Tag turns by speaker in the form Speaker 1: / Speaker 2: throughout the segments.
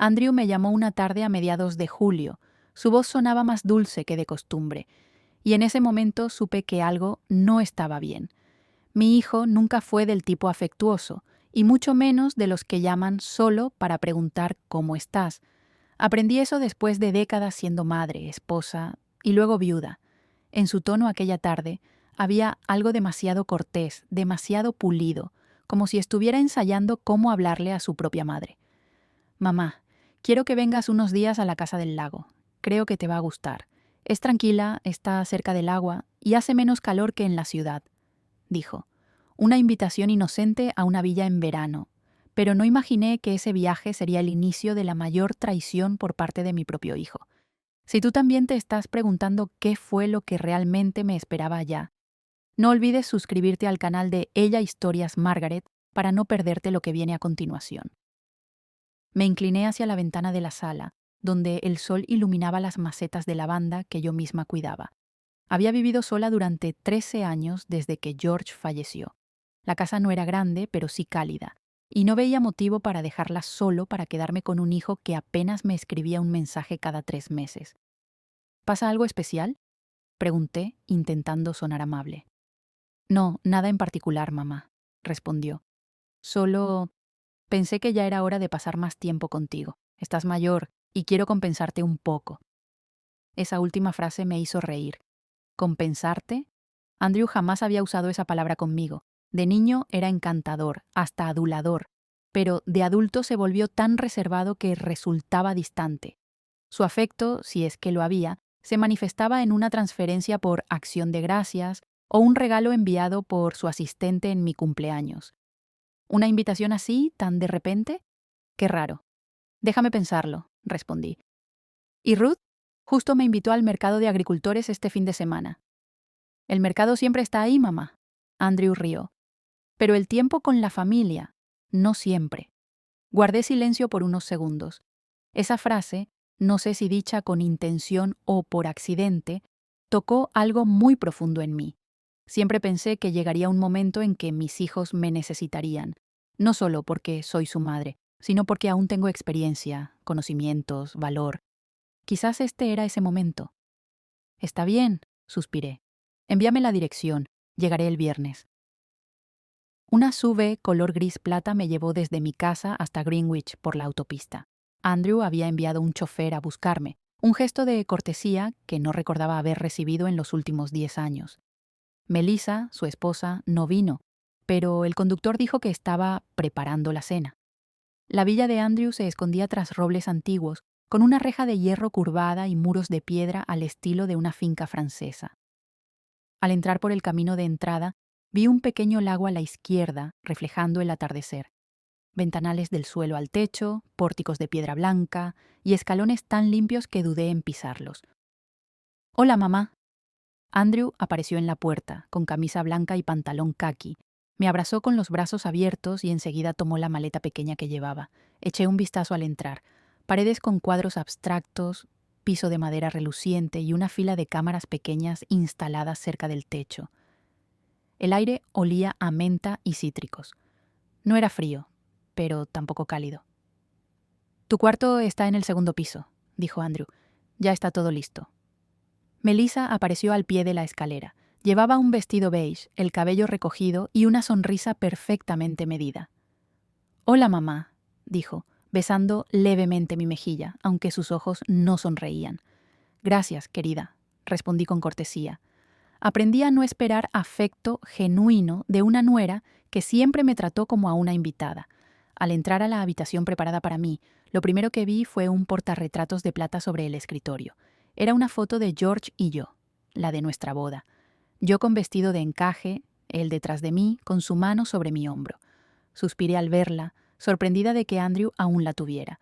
Speaker 1: Andrew me llamó una tarde a mediados de julio. Su voz sonaba más dulce que de costumbre, y en ese momento supe que algo no estaba bien. Mi hijo nunca fue del tipo afectuoso, y mucho menos de los que llaman solo para preguntar cómo estás. Aprendí eso después de décadas siendo madre, esposa y luego viuda. En su tono aquella tarde había algo demasiado cortés, demasiado pulido, como si estuviera ensayando cómo hablarle a su propia madre. Mamá, quiero que vengas unos días a la casa del lago. Creo que te va a gustar. Es tranquila, está cerca del agua y hace menos calor que en la ciudad, dijo. Una invitación inocente a una villa en verano, pero no imaginé que ese viaje sería el inicio de la mayor traición por parte de mi propio hijo. Si tú también te estás preguntando qué fue lo que realmente me esperaba allá, no olvides suscribirte al canal de Ella Historias Margaret para no perderte lo que viene a continuación. Me incliné hacia la ventana de la sala, donde el sol iluminaba las macetas de lavanda que yo misma cuidaba. Había vivido sola durante 13 años desde que George falleció. La casa no era grande, pero sí cálida, y no veía motivo para dejarla solo para quedarme con un hijo que apenas me escribía un mensaje cada 3 meses. ¿Pasa algo especial?, pregunté, intentando sonar amable. No, nada en particular, mamá, respondió. Solo pensé que ya era hora de pasar más tiempo contigo. Estás mayor y quiero compensarte un poco. Esa última frase me hizo reír. ¿Compensarte? Andrew jamás había usado esa palabra conmigo. De niño era encantador, hasta adulador, pero de adulto se volvió tan reservado que resultaba distante. Su afecto, si es que lo había, se manifestaba en una transferencia por acción de gracias o un regalo enviado por su asistente en mi cumpleaños. ¿Una invitación así, tan de repente? Qué raro. Déjame pensarlo, respondí. ¿Y Ruth? Justo me invitó al mercado de agricultores este fin de semana. El mercado siempre está ahí, mamá. Andrew rió. Pero el tiempo con la familia, no siempre. Guardé silencio por unos segundos. Esa frase, no sé si dicha con intención o por accidente, tocó algo muy profundo en mí. Siempre pensé que llegaría un momento en que mis hijos me necesitarían, no solo porque soy su madre, sino porque aún tengo experiencia, conocimientos, valor. Quizás este era ese momento. Está bien, suspiré. Envíame la dirección. Llegaré el viernes. Una SUV color gris plata me llevó desde mi casa hasta Greenwich por la autopista. Andrew había enviado un chofer a buscarme, un gesto de cortesía que no recordaba haber recibido en los últimos 10 años. Melissa, su esposa, no vino, pero el conductor dijo que estaba preparando la cena. La villa de Andrew se escondía tras robles antiguos, con una reja de hierro curvada y muros de piedra al estilo de una finca francesa. Al entrar por el camino de entrada, vi un pequeño lago a la izquierda, reflejando el atardecer. Ventanales del suelo al techo, pórticos de piedra blanca y escalones tan limpios que dudé en pisarlos. «Hola, mamá». Andrew apareció en la puerta, con camisa blanca y pantalón caqui. Me abrazó con los brazos abiertos y enseguida tomó la maleta pequeña que llevaba. Eché un vistazo al entrar. Paredes con cuadros abstractos, piso de madera reluciente y una fila de cámaras pequeñas instaladas cerca del techo. El aire olía a menta y cítricos. No era frío, pero tampoco cálido. «Tu cuarto está en el segundo piso», dijo Andrew. «Ya está todo listo». Melissa apareció al pie de la escalera. Llevaba un vestido beige, el cabello recogido y una sonrisa perfectamente medida. «Hola, mamá», dijo, besando levemente mi mejilla, aunque sus ojos no sonreían. «Gracias, querida», respondí con cortesía. Aprendí a no esperar afecto genuino de una nuera que siempre me trató como a una invitada. Al entrar a la habitación preparada para mí, lo primero que vi fue un portarretratos de plata sobre el escritorio. Era una foto de George y yo, la de nuestra boda. Yo con vestido de encaje, él detrás de mí, con su mano sobre mi hombro. Suspiré al verla, sorprendida de que Andrew aún la tuviera.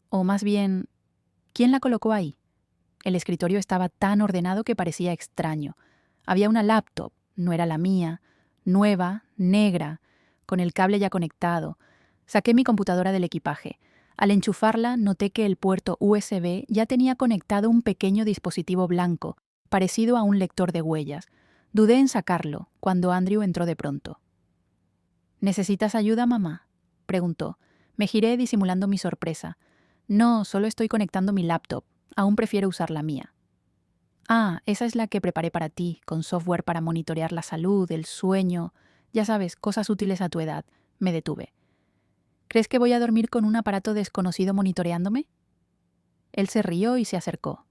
Speaker 1: O más bien, ¿quién la colocó ahí? El escritorio estaba tan ordenado que parecía extraño. Había una laptop, no era la mía, nueva, negra, con el cable ya conectado. Saqué mi computadora del equipaje. Al enchufarla, noté que el puerto USB ya tenía conectado un pequeño dispositivo blanco, parecido a un lector de huellas. Dudé en sacarlo, cuando Andrew entró de pronto. «¿Necesitas ayuda, mamá?», preguntó. Me giré disimulando mi sorpresa. No, solo estoy conectando mi laptop. Aún prefiero usar la mía. Ah, esa es la que preparé para ti, con software para monitorear la salud, el sueño, ya sabes, cosas útiles a tu edad. Me detuve. ¿Crees que voy a dormir con un aparato desconocido monitoreándome? Él se rió y se acercó.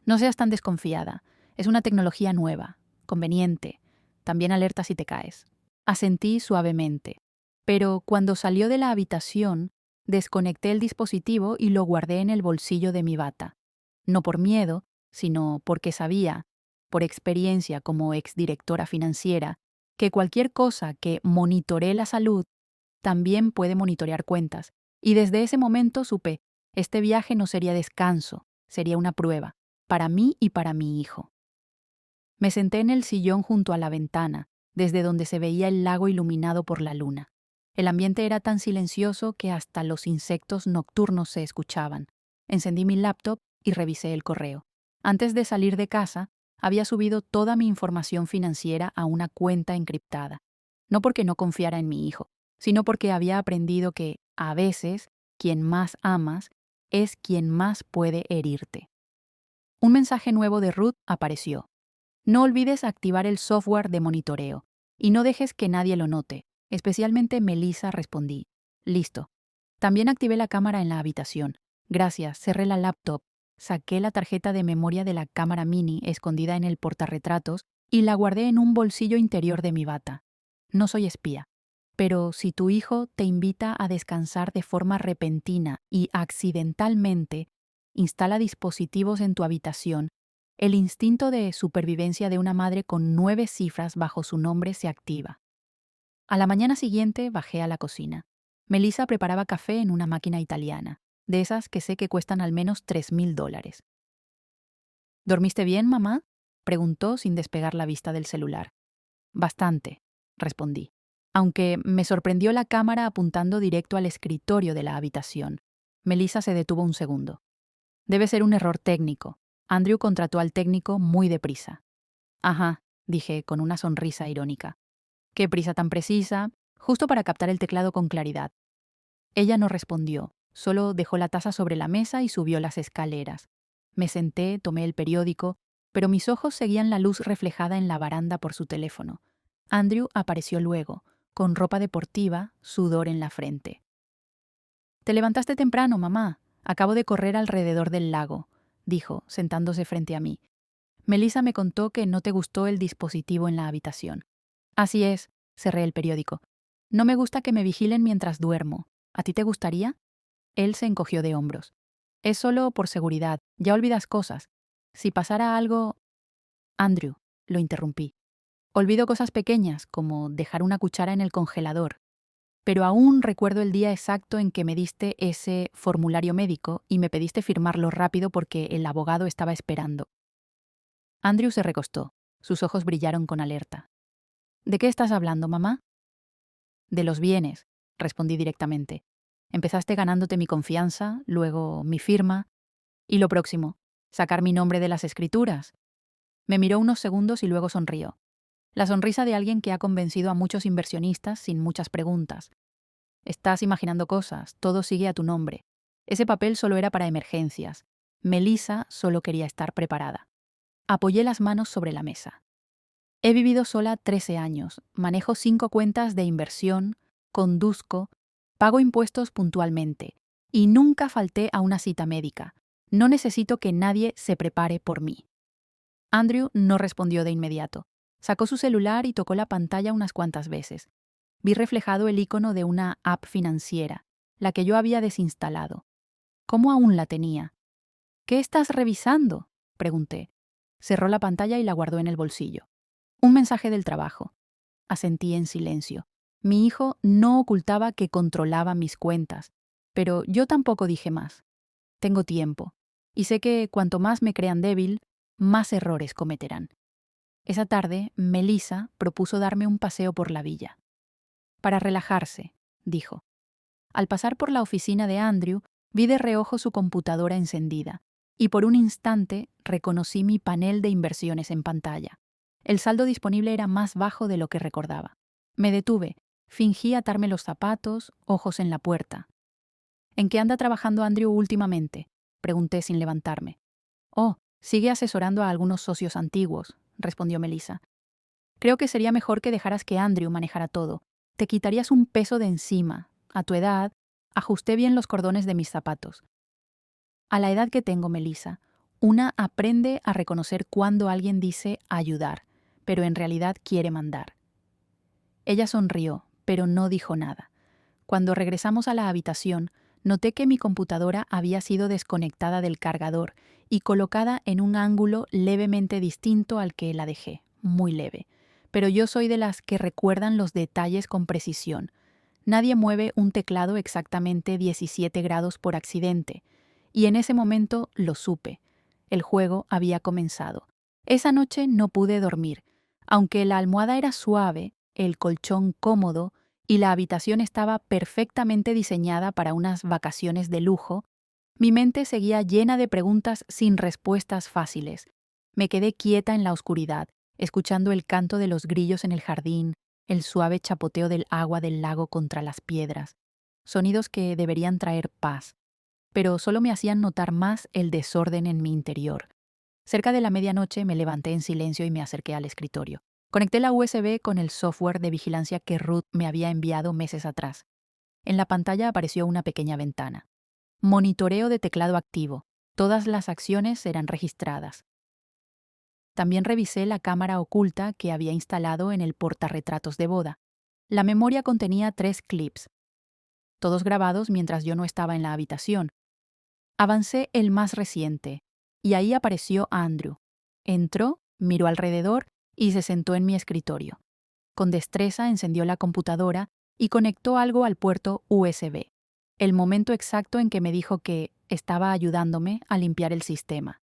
Speaker 1: No seas tan desconfiada. Es una tecnología nueva, conveniente. También alerta si te caes. Asentí suavemente. Pero cuando salió de la habitación, desconecté el dispositivo y lo guardé en el bolsillo de mi bata. No por miedo, sino porque sabía, por experiencia como exdirectora financiera, que cualquier cosa que monitoree la salud también puede monitorear cuentas. Y desde ese momento supe, este viaje no sería descanso, sería una prueba, para mí y para mi hijo. Me senté en el sillón junto a la ventana, desde donde se veía el lago iluminado por la luna. El ambiente era tan silencioso que hasta los insectos nocturnos se escuchaban. Encendí mi laptop y revisé el correo. Antes de salir de casa, había subido toda mi información financiera a una cuenta encriptada. No porque no confiara en mi hijo, sino porque había aprendido que, a veces, quien más amas es quien más puede herirte. Un mensaje nuevo de Ruth apareció. No olvides activar el software de monitoreo y no dejes que nadie lo note, especialmente Melissa, respondí. Listo. También activé la cámara en la habitación. Gracias, cerré la laptop, saqué la tarjeta de memoria de la cámara mini escondida en el portarretratos y la guardé en un bolsillo interior de mi bata. No soy espía, pero si tu hijo te invita a descansar de forma repentina y accidentalmente instala dispositivos en tu habitación, el instinto de supervivencia de una madre con 9 cifras bajo su nombre se activa. A la mañana siguiente bajé a la cocina. Melissa preparaba café en una máquina italiana, de esas que sé que cuestan al menos $3,000. ¿Dormiste bien, mamá?, preguntó sin despegar la vista del celular. Bastante, respondí, aunque me sorprendió la cámara apuntando directo al escritorio de la habitación. Melissa se detuvo un segundo. Debe ser un error técnico. Andrew contrató al técnico muy deprisa. Ajá, dije con una sonrisa irónica. Qué prisa tan precisa, justo para captar el teclado con claridad. Ella no respondió, solo dejó la taza sobre la mesa y subió las escaleras. Me senté, tomé el periódico, pero mis ojos seguían la luz reflejada en la baranda por su teléfono. Andrew apareció luego, con ropa deportiva, sudor en la frente. «Te levantaste temprano, mamá. Acabo de correr alrededor del lago», dijo, sentándose frente a mí. Melissa me contó que no te gustó el dispositivo en la habitación. Así es, cerré el periódico. No me gusta que me vigilen mientras duermo. ¿A ti te gustaría? Él se encogió de hombros. Es solo por seguridad, ya olvidas cosas. Si pasara algo... Andrew, lo interrumpí. Olvido cosas pequeñas, como dejar una cuchara en el congelador. Pero aún recuerdo el día exacto en que me diste ese formulario médico y me pediste firmarlo rápido porque el abogado estaba esperando. Andrew se recostó. Sus ojos brillaron con alerta. ¿De qué estás hablando, mamá? De los bienes, respondí directamente. Empezaste ganándote mi confianza, luego mi firma. Y lo próximo, sacar mi nombre de las escrituras. Me miró unos segundos y luego sonrió. La sonrisa de alguien que ha convencido a muchos inversionistas sin muchas preguntas. Estás imaginando cosas, todo sigue a tu nombre. Ese papel solo era para emergencias. Melissa solo quería estar preparada. Apoyé las manos sobre la mesa. He vivido sola 13 años, manejo 5 cuentas de inversión, conduzco, pago impuestos puntualmente y nunca falté a una cita médica. No necesito que nadie se prepare por mí. Andrew no respondió de inmediato. Sacó su celular y tocó la pantalla unas cuantas veces. Vi reflejado el icono de una app financiera, la que yo había desinstalado. ¿Cómo aún la tenía? ¿Qué estás revisando?, pregunté. Cerró la pantalla y la guardó en el bolsillo. Un mensaje del trabajo. Asentí en silencio. Mi hijo no ocultaba que controlaba mis cuentas, pero yo tampoco dije más. Tengo tiempo, y sé que cuanto más me crean débil, más errores cometerán. Esa tarde, Melissa propuso darme un paseo por la villa. Para relajarse, dijo. Al pasar por la oficina de Andrew, vi de reojo su computadora encendida, y por un instante reconocí mi panel de inversiones en pantalla. El saldo disponible era más bajo de lo que recordaba. Me detuve, fingí atarme los zapatos, ojos en la puerta. ¿En qué anda trabajando Andrew últimamente? Pregunté sin levantarme. Oh, sigue asesorando a algunos socios antiguos, respondió Melissa. Creo que sería mejor que dejaras que Andrew manejara todo. Te quitarías un peso de encima. A tu edad, ajusté bien los cordones de mis zapatos. A la edad que tengo, Melissa, una aprende a reconocer cuando alguien dice ayudar, pero en realidad quiere mandar. Ella sonrió, pero no dijo nada. Cuando regresamos a la habitación, noté que mi computadora había sido desconectada del cargador y colocada en un ángulo levemente distinto al que la dejé, muy leve. Pero yo soy de las que recuerdan los detalles con precisión. Nadie mueve un teclado exactamente 17 grados por accidente. Y en ese momento lo supe. El juego había comenzado. Esa noche no pude dormir. Aunque la almohada era suave, el colchón cómodo y la habitación estaba perfectamente diseñada para unas vacaciones de lujo, mi mente seguía llena de preguntas sin respuestas fáciles. Me quedé quieta en la oscuridad, escuchando el canto de los grillos en el jardín, el suave chapoteo del agua del lago contra las piedras, sonidos que deberían traer paz, pero solo me hacían notar más el desorden en mi interior. Cerca de la medianoche me levanté en silencio y me acerqué al escritorio. Conecté la USB con el software de vigilancia que Ruth me había enviado meses atrás. En la pantalla apareció una pequeña ventana. Monitoreo de teclado activo. Todas las acciones eran registradas. También revisé la cámara oculta que había instalado en el portarretratos de boda. La memoria contenía 3 clips, todos grabados mientras yo no estaba en la habitación. Avancé el más reciente, y ahí apareció Andrew. Entró, miró alrededor y se sentó en mi escritorio. Con destreza encendió la computadora y conectó algo al puerto USB. El momento exacto en que me dijo que estaba ayudándome a limpiar el sistema.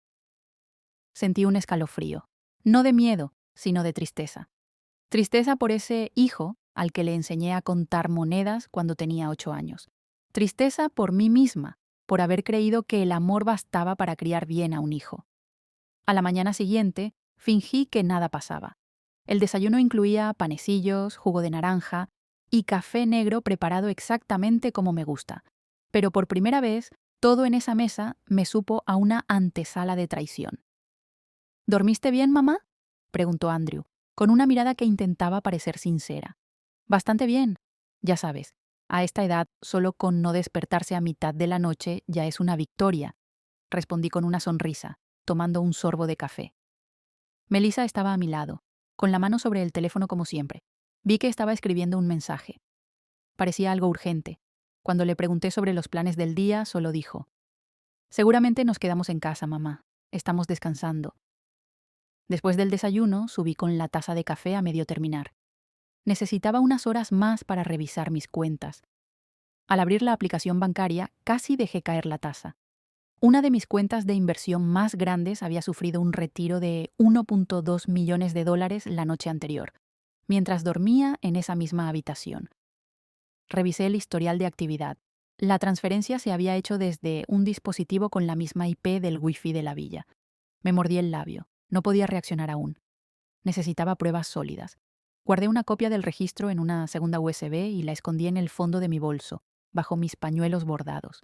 Speaker 1: Sentí un escalofrío, no de miedo, sino de tristeza. Tristeza por ese hijo al que le enseñé a contar monedas cuando tenía 8 años. Tristeza por mí misma, por haber creído que el amor bastaba para criar bien a un hijo. A la mañana siguiente, fingí que nada pasaba. El desayuno incluía panecillos, jugo de naranja y café negro preparado exactamente como me gusta. Pero por primera vez, todo en esa mesa me supo a una antesala de traición. ¿Dormiste bien, mamá?, preguntó Andrew, con una mirada que intentaba parecer sincera. Bastante bien. Ya sabes, a esta edad, solo con no despertarse a mitad de la noche ya es una victoria, respondí con una sonrisa, tomando un sorbo de café. Melissa estaba a mi lado, con la mano sobre el teléfono como siempre. Vi que estaba escribiendo un mensaje. Parecía algo urgente. Cuando le pregunté sobre los planes del día, solo dijo: «Seguramente nos quedamos en casa, mamá. Estamos descansando». Después del desayuno, subí con la taza de café a medio terminar. Necesitaba unas horas más para revisar mis cuentas. Al abrir la aplicación bancaria, casi dejé caer la taza. Una de mis cuentas de inversión más grandes había sufrido un retiro de $1.2 millones la noche anterior, mientras dormía en esa misma habitación. Revisé el historial de actividad. La transferencia se había hecho desde un dispositivo con la misma IP del Wi-Fi de la villa. Me mordí el labio. No podía reaccionar aún. Necesitaba pruebas sólidas. Guardé una copia del registro en una segunda USB y la escondí en el fondo de mi bolso, bajo mis pañuelos bordados.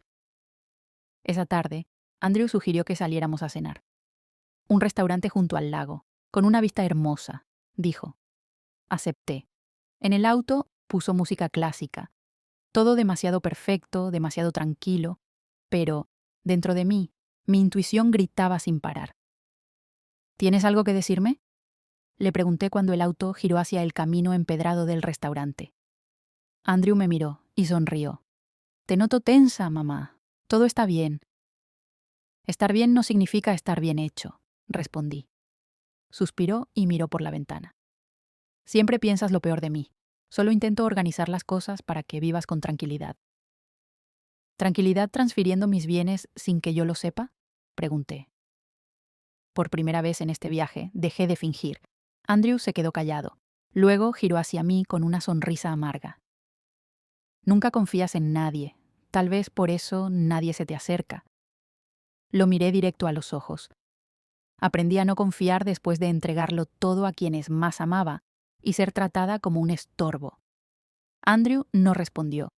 Speaker 1: Esa tarde, Andrew sugirió que saliéramos a cenar. Un restaurante junto al lago, con una vista hermosa, dijo. Acepté. En el auto puso música clásica. Todo demasiado perfecto, demasiado tranquilo, pero, dentro de mí, mi intuición gritaba sin parar. ¿Tienes algo que decirme?, le pregunté cuando el auto giró hacia el camino empedrado del restaurante. Andrew me miró y sonrió. Te noto tensa, mamá. Todo está bien. Estar bien no significa estar bien hecho, respondí. Suspiró y miró por la ventana. Siempre piensas lo peor de mí. Solo intento organizar las cosas para que vivas con tranquilidad. ¿Tranquilidad transfiriendo mis bienes sin que yo lo sepa?, pregunté. Por primera vez en este viaje, dejé de fingir. Andrew se quedó callado. Luego giró hacia mí con una sonrisa amarga. Nunca confías en nadie. Tal vez por eso nadie se te acerca. Lo miré directo a los ojos. Aprendí a no confiar después de entregarlo todo a quienes más amaba y ser tratada como un estorbo. Andrew no respondió.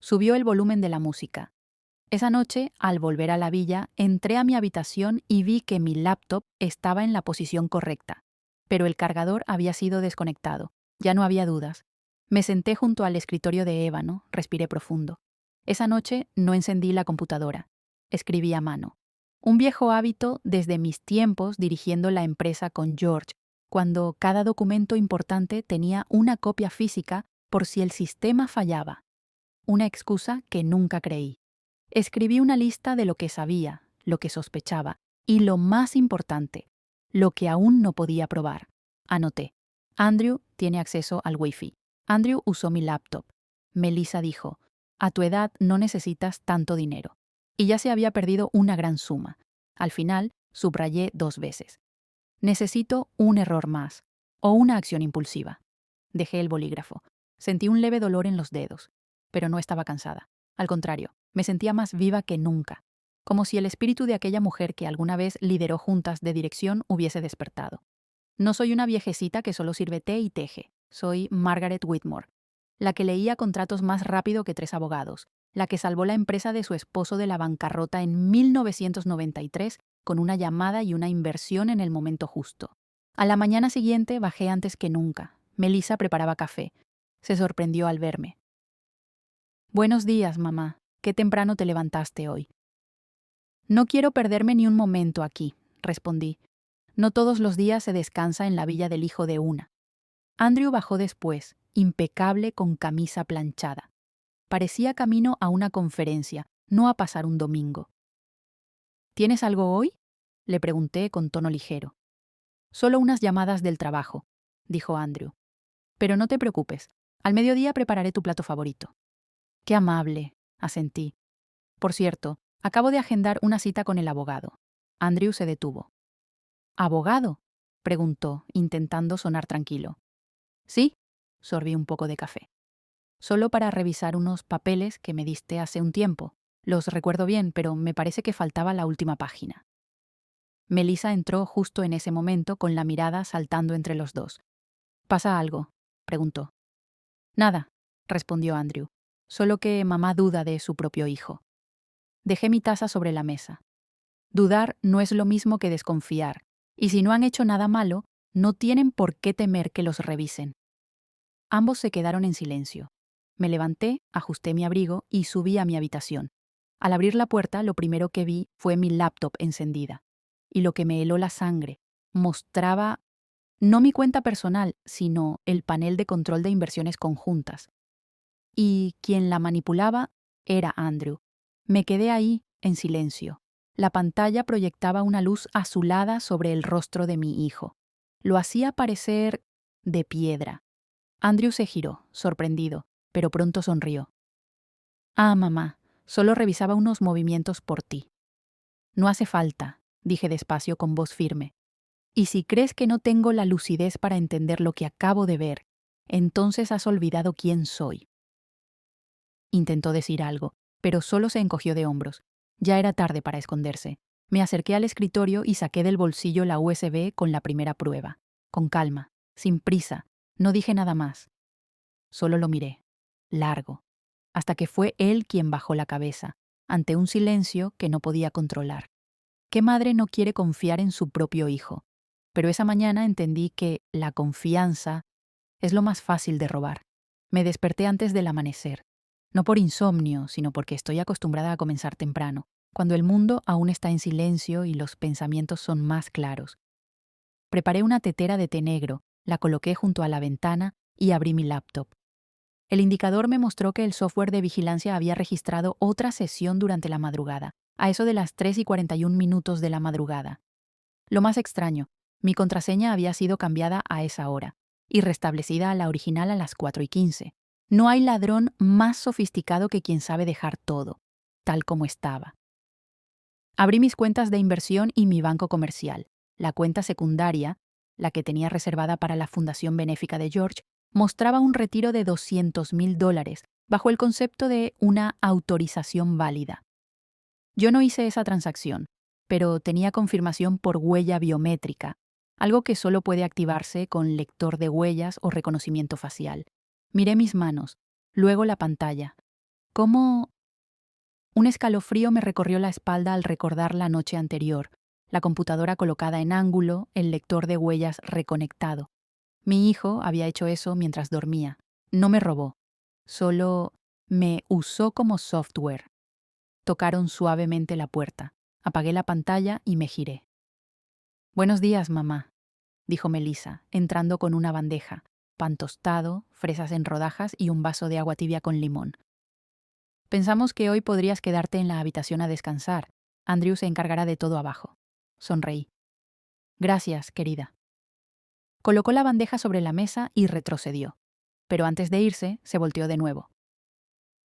Speaker 1: Subió el volumen de la música. Esa noche, al volver a la villa, entré a mi habitación y vi que mi laptop estaba en la posición correcta, pero el cargador había sido desconectado. Ya no había dudas. Me senté junto al escritorio de ébano, respiré profundo. Esa noche no encendí la computadora. Escribí a mano. Un viejo hábito desde mis tiempos dirigiendo la empresa con George, cuando cada documento importante tenía una copia física por si el sistema fallaba. Una excusa que nunca creí. Escribí una lista de lo que sabía, lo que sospechaba y lo más importante, lo que aún no podía probar. Anoté. Andrew tiene acceso al Wi-Fi. Andrew usó mi laptop. Melissa dijo, a tu edad no necesitas tanto dinero. Y ya se había perdido una gran suma. Al final, subrayé 2 veces. Necesito un error más o una acción impulsiva. Dejé el bolígrafo. Sentí un leve dolor en los dedos, pero no estaba cansada. Al contrario, me sentía más viva que nunca, como si el espíritu de aquella mujer que alguna vez lideró juntas de dirección hubiese despertado. No soy una viejecita que solo sirve té y teje. Soy Margaret Whitmore, la que leía contratos más rápido que 3 abogados, la que salvó la empresa de su esposo de la bancarrota en 1993 con una llamada y una inversión en el momento justo. A la mañana siguiente bajé antes que nunca. Melissa preparaba café. Se sorprendió al verme. Buenos días, mamá. Qué temprano te levantaste hoy. No quiero perderme ni un momento aquí, respondí. No todos los días se descansa en la villa del hijo de una. Andrew bajó después, impecable con camisa planchada. Parecía camino a una conferencia, no a pasar un domingo. ¿Tienes algo hoy?, le pregunté con tono ligero. Solo unas llamadas del trabajo, dijo Andrew. Pero no te preocupes, al mediodía prepararé tu plato favorito. Qué amable, asentí. Por cierto, acabo de agendar una cita con el abogado. Andrew se detuvo. ¿Abogado?, preguntó, intentando sonar tranquilo. Sí, sorbí un poco de café. Solo para revisar unos papeles que me diste hace un tiempo. Los recuerdo bien, pero me parece que faltaba la última página. Melissa entró justo en ese momento con la mirada saltando entre los dos. ¿Pasa algo?, preguntó. Nada, respondió Andrew. Solo que mamá duda de su propio hijo. Dejé mi taza sobre la mesa. Dudar no es lo mismo que desconfiar, y si no han hecho nada malo, no tienen por qué temer que los revisen. Ambos se quedaron en silencio. Me levanté, ajusté mi abrigo y subí a mi habitación. Al abrir la puerta, lo primero que vi fue mi laptop encendida. Y lo que me heló la sangre mostraba no mi cuenta personal, sino el panel de control de inversiones conjuntas. Y quien la manipulaba era Andrew. Me quedé ahí, en silencio. La pantalla proyectaba una luz azulada sobre el rostro de mi hijo. Lo hacía parecer de piedra. Andrew se giró, sorprendido, pero pronto sonrió. Ah, mamá, solo revisaba unos movimientos por ti. No hace falta, dije despacio con voz firme. Y si crees que no tengo la lucidez para entender lo que acabo de ver, entonces has olvidado quién soy. Intentó decir algo, pero solo se encogió de hombros. Ya era tarde para esconderse. Me acerqué al escritorio y saqué del bolsillo la USB con la primera prueba. Con calma, sin prisa, no dije nada más. Solo lo miré, largo, hasta que fue él quien bajó la cabeza, ante un silencio que no podía controlar. ¿Qué madre no quiere confiar en su propio hijo? Pero esa mañana entendí que la confianza es lo más fácil de robar. Me desperté antes del amanecer. No por insomnio, sino porque estoy acostumbrada a comenzar temprano, cuando el mundo aún está en silencio y los pensamientos son más claros. Preparé una tetera de té negro, la coloqué junto a la ventana y abrí mi laptop. El indicador me mostró que el software de vigilancia había registrado otra sesión durante la madrugada, a eso de las 3:41 de la madrugada. Lo más extraño, mi contraseña había sido cambiada a esa hora y restablecida a la original a las 4:15. No hay ladrón más sofisticado que quien sabe dejar todo, tal como estaba. Abrí mis cuentas de inversión y mi banco comercial. La cuenta secundaria, la que tenía reservada para la fundación benéfica de George, mostraba un retiro de $200,000 bajo el concepto de una autorización válida. Yo no hice esa transacción, pero tenía confirmación por huella biométrica, algo que solo puede activarse con lector de huellas o reconocimiento facial. Miré mis manos, luego la pantalla. ¿Cómo? Un escalofrío me recorrió la espalda al recordar la noche anterior, la computadora colocada en ángulo, el lector de huellas reconectado. Mi hijo había hecho eso mientras dormía. No me robó, solo me usó como software. Tocaron suavemente la puerta. Apagué la pantalla y me giré. «Buenos días, mamá», dijo Melissa, entrando con una bandeja, pan tostado, fresas en rodajas y un vaso de agua tibia con limón. «Pensamos que hoy podrías quedarte en la habitación a descansar. Andrew se encargará de todo abajo». Sonreí. «Gracias, querida». Colocó la bandeja sobre la mesa y retrocedió. Pero antes de irse, se volteó de nuevo.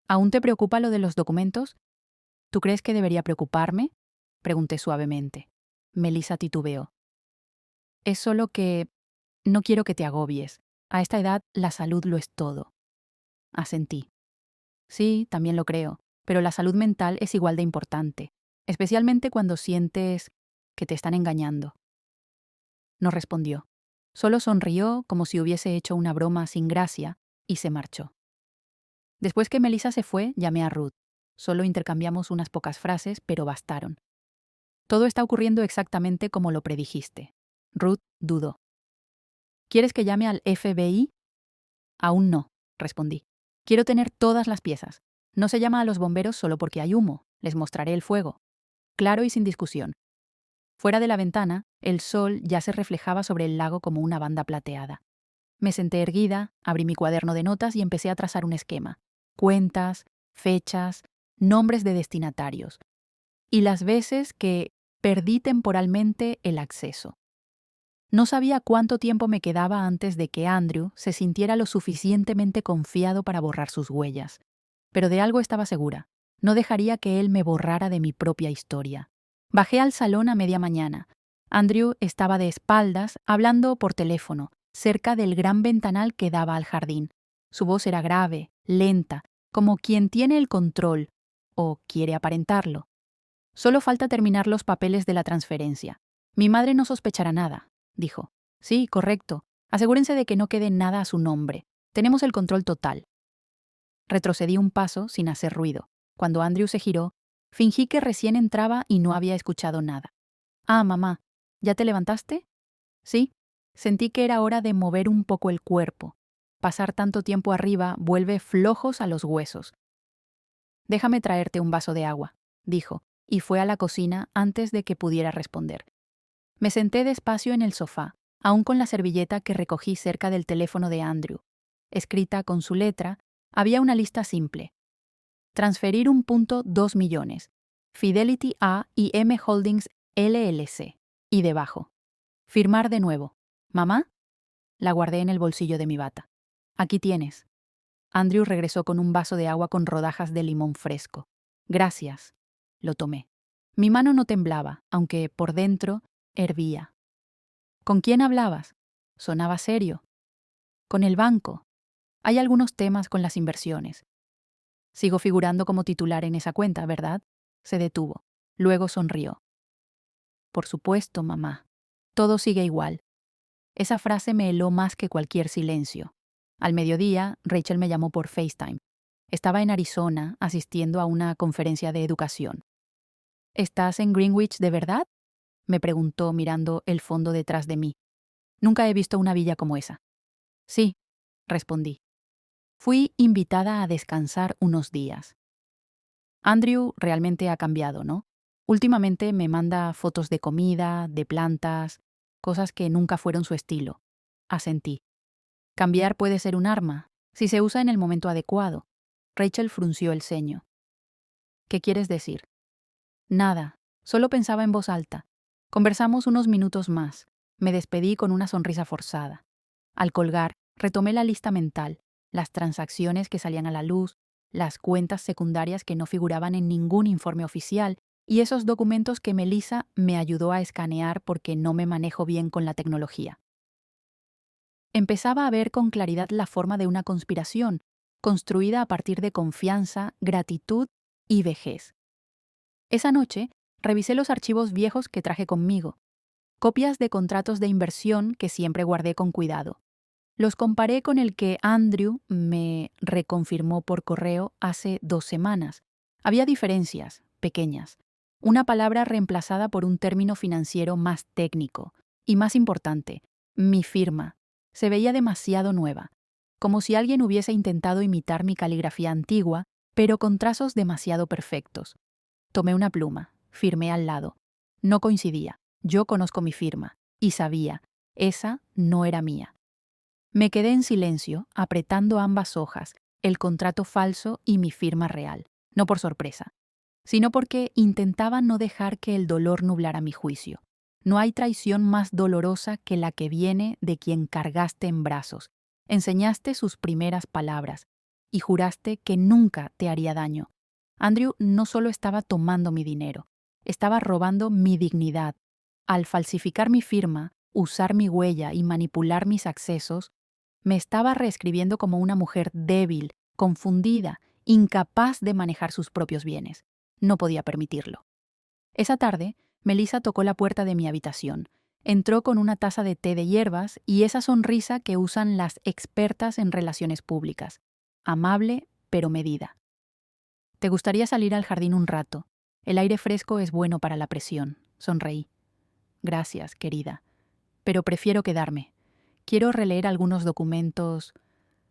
Speaker 1: «¿Aún te preocupa lo de los documentos? ¿Tú crees que debería preocuparme?», pregunté suavemente. Melissa titubeó. «Es solo que no quiero que te agobies. A esta edad, la salud lo es todo». Asentí. «Sí, también lo creo, pero la salud mental es igual de importante, especialmente cuando sientes que te están engañando». No respondió. Solo sonrió como si hubiese hecho una broma sin gracia y se marchó. Después que Melissa se fue, llamé a Ruth. Solo intercambiamos unas pocas frases, pero bastaron. «Todo está ocurriendo exactamente como lo predijiste». Ruth dudó. «¿Quieres que llame al FBI?» «Aún no», respondí. «Quiero tener todas las piezas. No se llama a los bomberos solo porque hay humo. Les mostraré el fuego». Claro y sin discusión. Fuera de la ventana, el sol ya se reflejaba sobre el lago como una banda plateada. Me senté erguida, abrí mi cuaderno de notas y empecé a trazar un esquema. Cuentas, fechas, nombres de destinatarios. Y las veces que perdí temporalmente el acceso. No sabía cuánto tiempo me quedaba antes de que Andrew se sintiera lo suficientemente confiado para borrar sus huellas. Pero de algo estaba segura. No dejaría que él me borrara de mi propia historia. Bajé al salón a media mañana. Andrew estaba de espaldas, hablando por teléfono, cerca del gran ventanal que daba al jardín. Su voz era grave, lenta, como quien tiene el control, o quiere aparentarlo. «Solo falta terminar los papeles de la transferencia. Mi madre no sospechará nada», dijo. «Sí, correcto. Asegúrense de que no quede nada a su nombre. Tenemos el control total». Retrocedí un paso sin hacer ruido. Cuando Andrew se giró, fingí que recién entraba y no había escuchado nada. «Ah, mamá, ¿ya te levantaste?» «Sí». Sentí que era hora de mover un poco el cuerpo. Pasar tanto tiempo arriba vuelve flojos a los huesos. «Déjame traerte un vaso de agua», dijo, y fue a la cocina antes de que pudiera responder. Me senté despacio en el sofá, aún con la servilleta que recogí cerca del teléfono de Andrew. Escrita con su letra, había una lista simple. Transferir 1.2 millones. Fidelity A y M Holdings LLC. Y debajo. Firmar de nuevo. «¿Mamá?» La guardé en el bolsillo de mi bata. «Aquí tienes». Andrew regresó con un vaso de agua con rodajas de limón fresco. «Gracias». Lo tomé. Mi mano no temblaba, aunque por dentro hervía. «¿Con quién hablabas?» Sonaba serio. «Con el banco. Hay algunos temas con las inversiones». «Sigo figurando como titular en esa cuenta, ¿verdad?» Se detuvo. Luego sonrió. «Por supuesto, mamá. Todo sigue igual». Esa frase me heló más que cualquier silencio. Al mediodía, Rachel me llamó por FaceTime. Estaba en Arizona, asistiendo a una conferencia de educación. «¿Estás en Greenwich de verdad?», me preguntó mirando el fondo detrás de mí. «Nunca he visto una villa como esa». «Sí», respondí. Fui invitada a descansar unos días. Andrew realmente ha cambiado, ¿no? Últimamente me manda fotos de comida, de plantas, cosas que nunca fueron su estilo. Asentí. Cambiar puede ser un arma, si se usa en el momento adecuado. Rachel frunció el ceño. «¿Qué quieres decir?» «Nada, solo pensaba en voz alta. Conversamos unos minutos más. Me despedí con una sonrisa forzada. Al colgar, retomé la lista mental, las transacciones que salían a la luz, las cuentas secundarias que no figuraban en ningún informe oficial y esos documentos que Melissa me ayudó a escanear porque no me manejo bien con la tecnología. Empezaba a ver con claridad la forma de una conspiración, construida a partir de confianza, gratitud y vejez. Esa noche, revisé los archivos viejos que traje conmigo, copias de contratos de inversión que siempre guardé con cuidado. Los comparé con el que Andrew me reconfirmó por correo hace 2 semanas, Había diferencias, pequeñas. Una palabra reemplazada por un término financiero más técnico. Y más importante, mi firma. Se veía demasiado nueva, como si alguien hubiese intentado imitar mi caligrafía antigua, pero con trazos demasiado perfectos. Tomé una pluma, firmé al lado. No coincidía. Yo conozco mi firma, y sabía, esa no era mía. Me quedé en silencio, apretando ambas hojas, el contrato falso y mi firma real, no por sorpresa, sino porque intentaba no dejar que el dolor nublara mi juicio. No hay traición más dolorosa que la que viene de quien cargaste en brazos, enseñaste sus primeras palabras y juraste que nunca te haría daño. Andrew no solo estaba tomando mi dinero, estaba robando mi dignidad. Al falsificar mi firma, usar mi huella y manipular mis accesos, me estaba reescribiendo como una mujer débil, confundida, incapaz de manejar sus propios bienes. No podía permitirlo. Esa tarde, Melissa tocó la puerta de mi habitación. Entró con una taza de té de hierbas y esa sonrisa que usan las expertas en relaciones públicas. Amable, pero medida. «¿Te gustaría salir al jardín un rato? El aire fresco es bueno para la presión», sonreí. «Gracias, querida. Pero prefiero quedarme. Quiero releer algunos documentos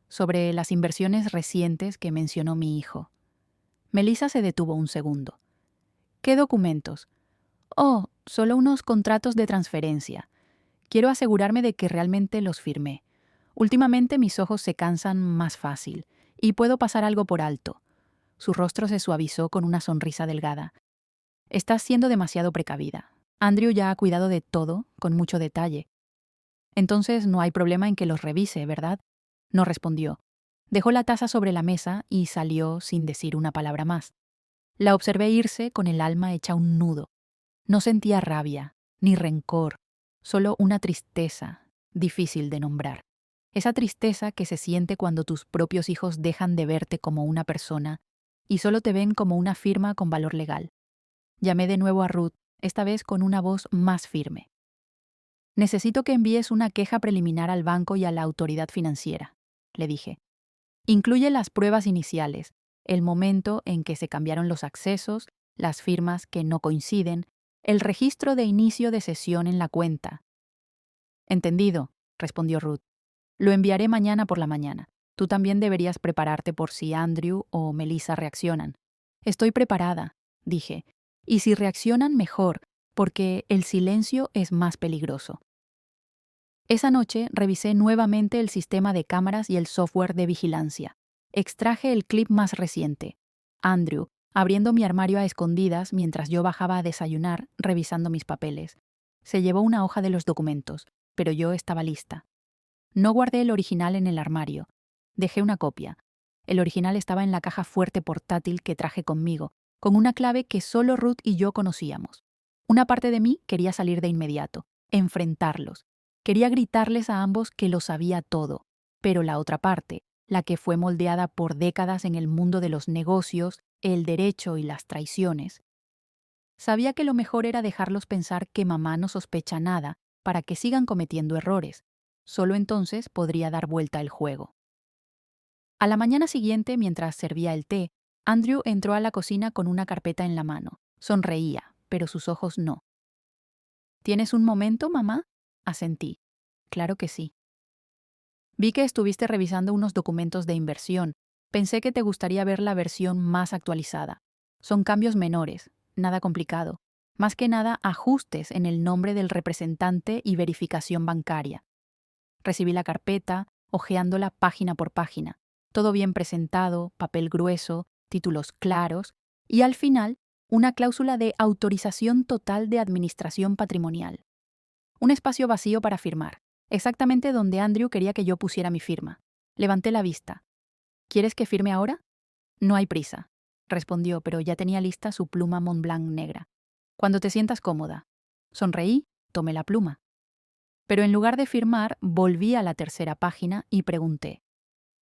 Speaker 1: sobre las inversiones recientes que mencionó mi hijo». Melissa se detuvo un segundo. «¿Qué documentos?» «Oh, solo unos contratos de transferencia. Quiero asegurarme de que realmente los firmé. Últimamente mis ojos se cansan más fácil y puedo pasar algo por alto». Su rostro se suavizó con una sonrisa delgada. «Estás siendo demasiado precavida. Andrew ya ha cuidado de todo con mucho detalle. Entonces no hay problema en que los revise, ¿verdad?». No respondió. Dejó la taza sobre la mesa y salió sin decir una palabra más. La observé irse con el alma hecha un nudo. No sentía rabia, ni rencor, solo una tristeza, difícil de nombrar. Esa tristeza que se siente cuando tus propios hijos dejan de verte como una persona y solo te ven como una firma con valor legal. Llamé de nuevo a Ruth, esta vez con una voz más firme. «Necesito que envíes una queja preliminar al banco y a la autoridad financiera», le dije. «Incluye las pruebas iniciales, el momento en que se cambiaron los accesos, las firmas que no coinciden, el registro de inicio de sesión en la cuenta». «Entendido», respondió Ruth. «Lo enviaré mañana por la mañana. Tú también deberías prepararte por si Andrew o Melissa reaccionan». «Estoy preparada», dije. «Y si reaccionan, mejor, porque el silencio es más peligroso». Esa noche revisé nuevamente el sistema de cámaras y el software de vigilancia. Extraje el clip más reciente. Andrew, abriendo mi armario a escondidas mientras yo bajaba a desayunar, revisando mis papeles. Se llevó una hoja de los documentos, pero yo estaba lista. No guardé el original en el armario. Dejé una copia. El original estaba en la caja fuerte portátil que traje conmigo, con una clave que solo Ruth y yo conocíamos. Una parte de mí quería salir de inmediato, enfrentarlos. Quería gritarles a ambos que lo sabía todo, pero la otra parte, la que fue moldeada por décadas en el mundo de los negocios, el derecho y las traiciones, sabía que lo mejor era dejarlos pensar que mamá no sospecha nada para que sigan cometiendo errores. Solo entonces podría dar vuelta el juego. A la mañana siguiente, mientras servía el té, Andrew entró a la cocina con una carpeta en la mano. Sonreía, pero sus ojos no. «¿Tienes un momento, mamá?», asentí. «Claro que sí». «Vi que estuviste revisando unos documentos de inversión. Pensé que te gustaría ver la versión más actualizada. Son cambios menores, nada complicado. Más que nada, ajustes en el nombre del representante y verificación bancaria». Recibí la carpeta, hojeándola página por página. Todo bien presentado, papel grueso, títulos claros y, al final, una cláusula de autorización total de administración patrimonial. Un espacio vacío para firmar, exactamente donde Andrew quería que yo pusiera mi firma. Levanté la vista. «¿Quieres que firme ahora?». «No hay prisa», respondió, pero ya tenía lista su pluma Montblanc negra. «Cuando te sientas cómoda». Sonreí, tomé la pluma. Pero en lugar de firmar, volví a la tercera página y pregunté: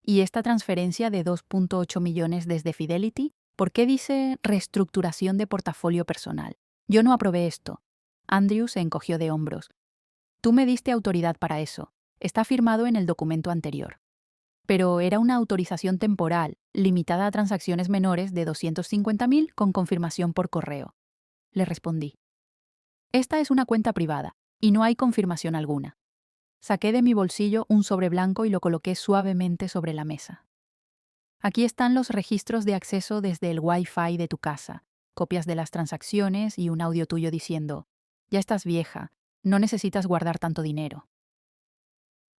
Speaker 1: «¿Y esta transferencia de 2.8 millones desde Fidelity? ¿Por qué dice reestructuración de portafolio personal? Yo no aprobé esto». Andrew se encogió de hombros. «Tú me diste autoridad para eso. Está firmado en el documento anterior». Pero era una autorización temporal, limitada a transacciones menores de 250.000 con confirmación por correo. Le respondí. Esta es una cuenta privada, y no hay confirmación alguna. Saqué de mi bolsillo un sobre blanco y lo coloqué suavemente sobre la mesa. Aquí están los registros de acceso desde el Wi-Fi de tu casa, copias de las transacciones y un audio tuyo diciendo, ya estás vieja, no necesitas guardar tanto dinero.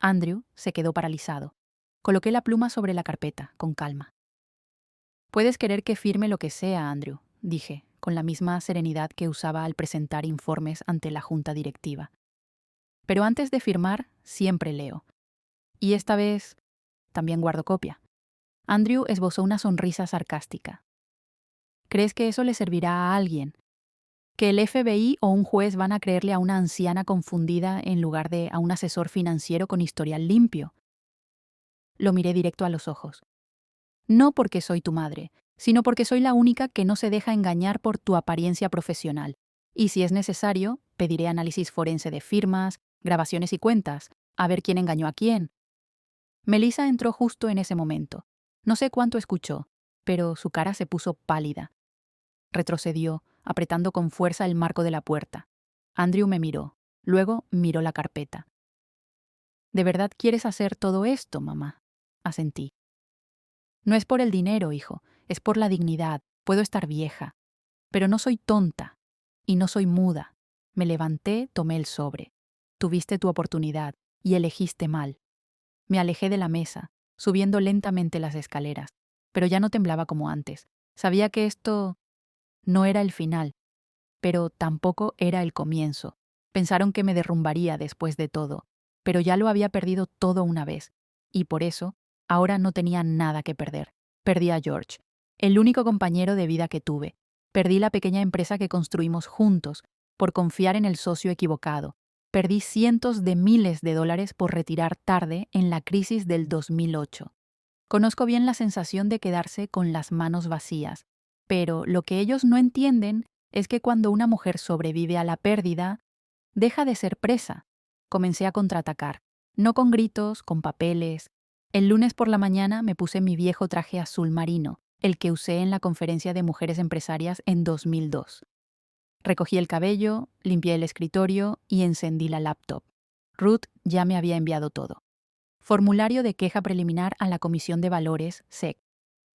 Speaker 1: Andrew se quedó paralizado. Coloqué la pluma sobre la carpeta, con calma. Puedes querer que firme lo que sea, Andrew, dije, con la misma serenidad que usaba al presentar informes ante la junta directiva. Pero antes de firmar, siempre leo. Y esta vez también guardo copia. Andrew esbozó una sonrisa sarcástica. ¿Crees que eso le servirá a alguien? ¿Que el FBI o un juez van a creerle a una anciana confundida en lugar de a un asesor financiero con historial limpio? Lo miré directo a los ojos. No porque soy tu madre, sino porque soy la única que no se deja engañar por tu apariencia profesional. Y si es necesario, pediré análisis forense de firmas, grabaciones y cuentas, a ver quién engañó a quién. Melissa entró justo en ese momento. No sé cuánto escuchó, pero su cara se puso pálida. Retrocedió, apretando con fuerza el marco de la puerta. Andrew me miró. Luego miró la carpeta. ¿De verdad quieres hacer todo esto, mamá? Asentí. No es por el dinero, hijo, es por la dignidad. Puedo estar vieja. Pero no soy tonta. Y no soy muda. Me levanté, tomé el sobre. Tuviste tu oportunidad, y elegiste mal. Me alejé de la mesa, subiendo lentamente las escaleras, pero ya no temblaba como antes. Sabía que esto no era el final, pero tampoco era el comienzo. Pensaron que me derrumbaría después de todo, pero ya lo había perdido todo una vez, y por eso, ahora no tenía nada que perder. Perdí a George, el único compañero de vida que tuve. Perdí la pequeña empresa que construimos juntos, por confiar en el socio equivocado. Perdí cientos de miles de dólares por retirar tarde en la crisis del 2008. Conozco bien la sensación de quedarse con las manos vacías, pero lo que ellos no entienden es que cuando una mujer sobrevive a la pérdida, deja de ser presa. Comencé a contraatacar, no con gritos, con papeles. El lunes por la mañana me puse mi viejo traje azul marino, el que usé en la conferencia de mujeres empresarias en 2002. Recogí el cabello, limpié el escritorio y encendí la laptop. Ruth ya me había enviado todo. Formulario de queja preliminar a la Comisión de Valores, SEC.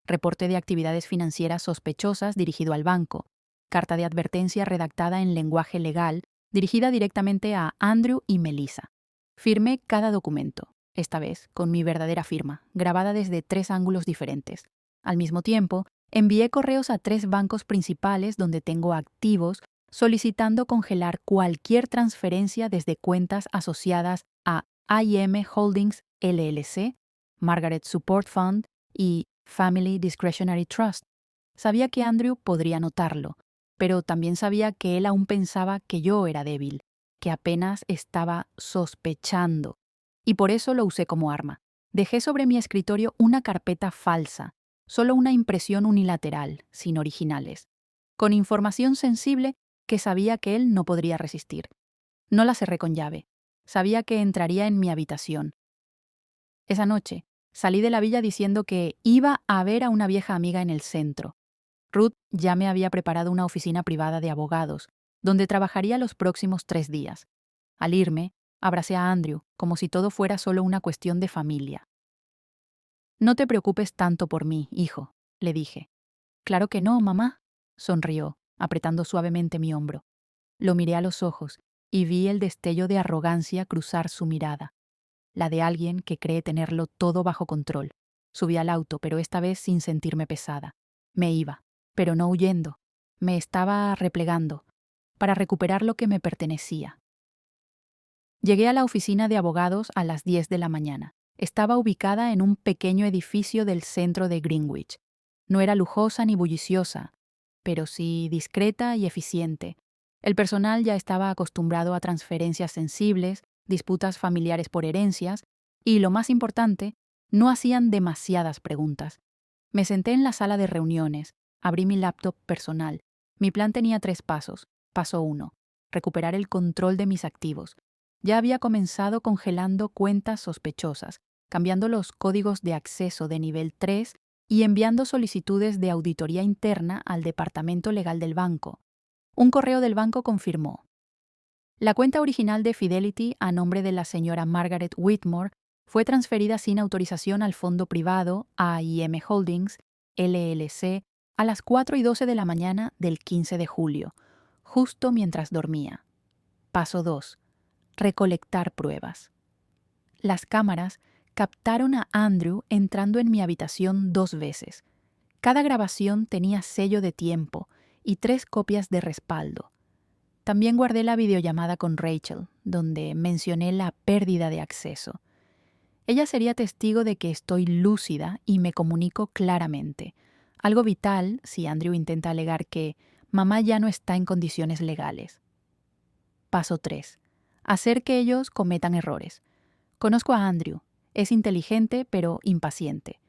Speaker 1: Reporte de actividades financieras sospechosas dirigido al banco. Carta de advertencia redactada en lenguaje legal, dirigida directamente a Andrew y Melissa. Firmé cada documento, esta vez con mi verdadera firma, grabada desde 3 ángulos diferentes. Al mismo tiempo, envié correos a 3 bancos principales donde tengo activos solicitando congelar cualquier transferencia desde cuentas asociadas a IM Holdings LLC, Margaret Support Fund y Family Discretionary Trust. Sabía que Andrew podría notarlo, pero también sabía que él aún pensaba que yo era débil, que apenas estaba sospechando. Y por eso lo usé como arma. Dejé sobre mi escritorio una carpeta falsa, solo una impresión unilateral, sin originales, con información sensible que sabía que él no podría resistir. No la cerré con llave. Sabía que entraría en mi habitación. Esa noche, salí de la villa diciendo que iba a ver a una vieja amiga en el centro. Ruth ya me había preparado una oficina privada de abogados, donde trabajaría los próximos 3 días. Al irme, abracé a Andrew, como si todo fuera solo una cuestión de familia. No te preocupes tanto por mí, hijo, le dije. Claro que no, mamá, sonrió, apretando suavemente mi hombro. Lo miré a los ojos y vi el destello de arrogancia cruzar su mirada, la de alguien que cree tenerlo todo bajo control. Subí al auto, pero esta vez sin sentirme pesada. Me iba, pero no huyendo. Me estaba replegando, para recuperar lo que me pertenecía. Llegué a la oficina de abogados a las 10 de la mañana. Estaba ubicada en un pequeño edificio del centro de Greenwich. No era lujosa ni bulliciosa, pero sí discreta y eficiente. El personal ya estaba acostumbrado a transferencias sensibles, disputas familiares por herencias, y, lo más importante, no hacían demasiadas preguntas. Me senté en la sala de reuniones, abrí mi laptop personal. Mi plan tenía 3 pasos. Paso 1. Recuperar el control de mis activos. Ya había comenzado congelando cuentas sospechosas. cambiando los códigos de acceso de nivel 3 y enviando solicitudes de auditoría interna al departamento legal del banco. Un correo del banco confirmó: la cuenta original de Fidelity a nombre de la señora Margaret Whitmore fue transferida sin autorización al fondo privado AIM Holdings, LLC, a las 4:12 de la mañana del 15 de julio, justo mientras dormía. Paso 2. Recolectar pruebas. Las cámaras captaron a Andrew entrando en mi habitación 2 veces. Cada grabación tenía sello de tiempo y 3 copias de respaldo. También guardé la videollamada con Rachel, donde mencioné la pérdida de acceso. Ella sería testigo de que estoy lúcida y me comunico claramente. Algo vital si Andrew intenta alegar que mamá ya no está en condiciones legales. Paso 3. Hacer que ellos cometan errores. Conozco a Andrew. Es inteligente pero impaciente.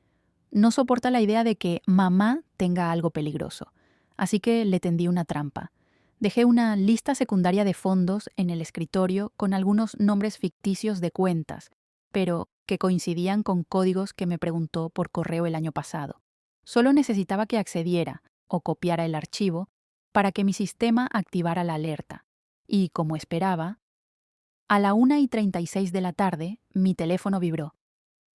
Speaker 1: No soporta la idea de que mamá tenga algo peligroso. Así que le tendí una trampa. Dejé una lista secundaria de fondos en el escritorio con algunos nombres ficticios de cuentas, pero que coincidían con códigos que me preguntó por correo el año pasado. Solo necesitaba que accediera o copiara el archivo para que mi sistema activara la alerta. Y, como esperaba, a la 1:36 de la tarde, mi teléfono vibró.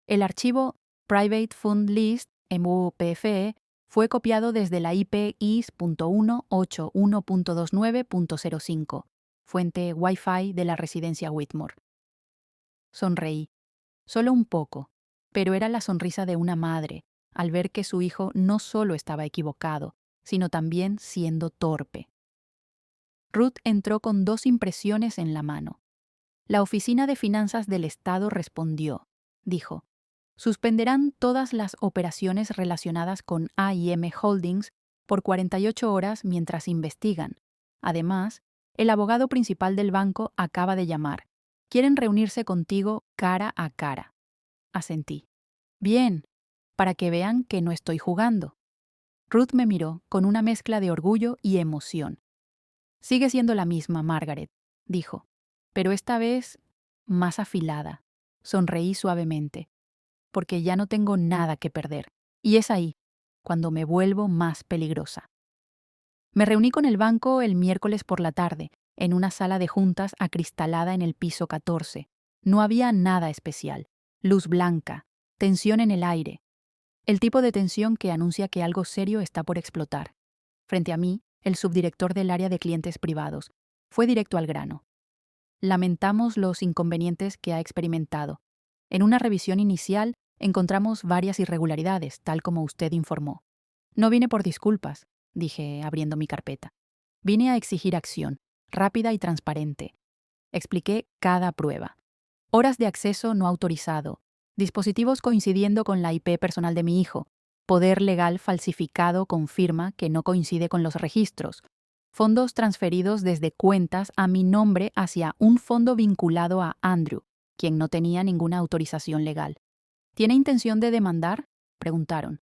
Speaker 1: El archivo Private Fund List, MUPFE, fue copiado desde la IP is.181.29.05, fuente Wi-Fi de la residencia Whitmore. Sonreí, solo un poco, pero era la sonrisa de una madre al ver que su hijo no solo estaba equivocado, sino también siendo torpe. Ruth entró con 2 impresiones en la mano. La Oficina de Finanzas del Estado respondió. Dijo: suspenderán todas las operaciones relacionadas con AIM Holdings por 48 horas mientras investigan. Además, el abogado principal del banco acaba de llamar. Quieren reunirse contigo cara a cara. Asentí. Bien, para que vean que no estoy jugando. Ruth me miró con una mezcla de orgullo y emoción. Sigue siendo la misma, Margaret, dijo, pero esta vez más afilada. Sonreí suavemente, porque ya no tengo nada que perder. Y es ahí, cuando me vuelvo más peligrosa. Me reuní con el banco el miércoles por la tarde, en una sala de juntas acristalada en el piso 14. No había nada especial. Luz blanca, tensión en el aire. El tipo de tensión que anuncia que algo serio está por explotar. Frente a mí, el subdirector del área de clientes privados fue directo al grano. Lamentamos los inconvenientes que ha experimentado. En una revisión inicial, encontramos varias irregularidades, tal como usted informó. No vine por disculpas, dije abriendo mi carpeta. Vine a exigir acción, rápida y transparente. Expliqué cada prueba. Horas de acceso no autorizado, dispositivos coincidiendo con la IP personal de mi hijo, poder legal falsificado con firma que no coincide con los registros, fondos transferidos desde cuentas a mi nombre hacia un fondo vinculado a Andrew, quien no tenía ninguna autorización legal. ¿Tiene intención de demandar?, preguntaron.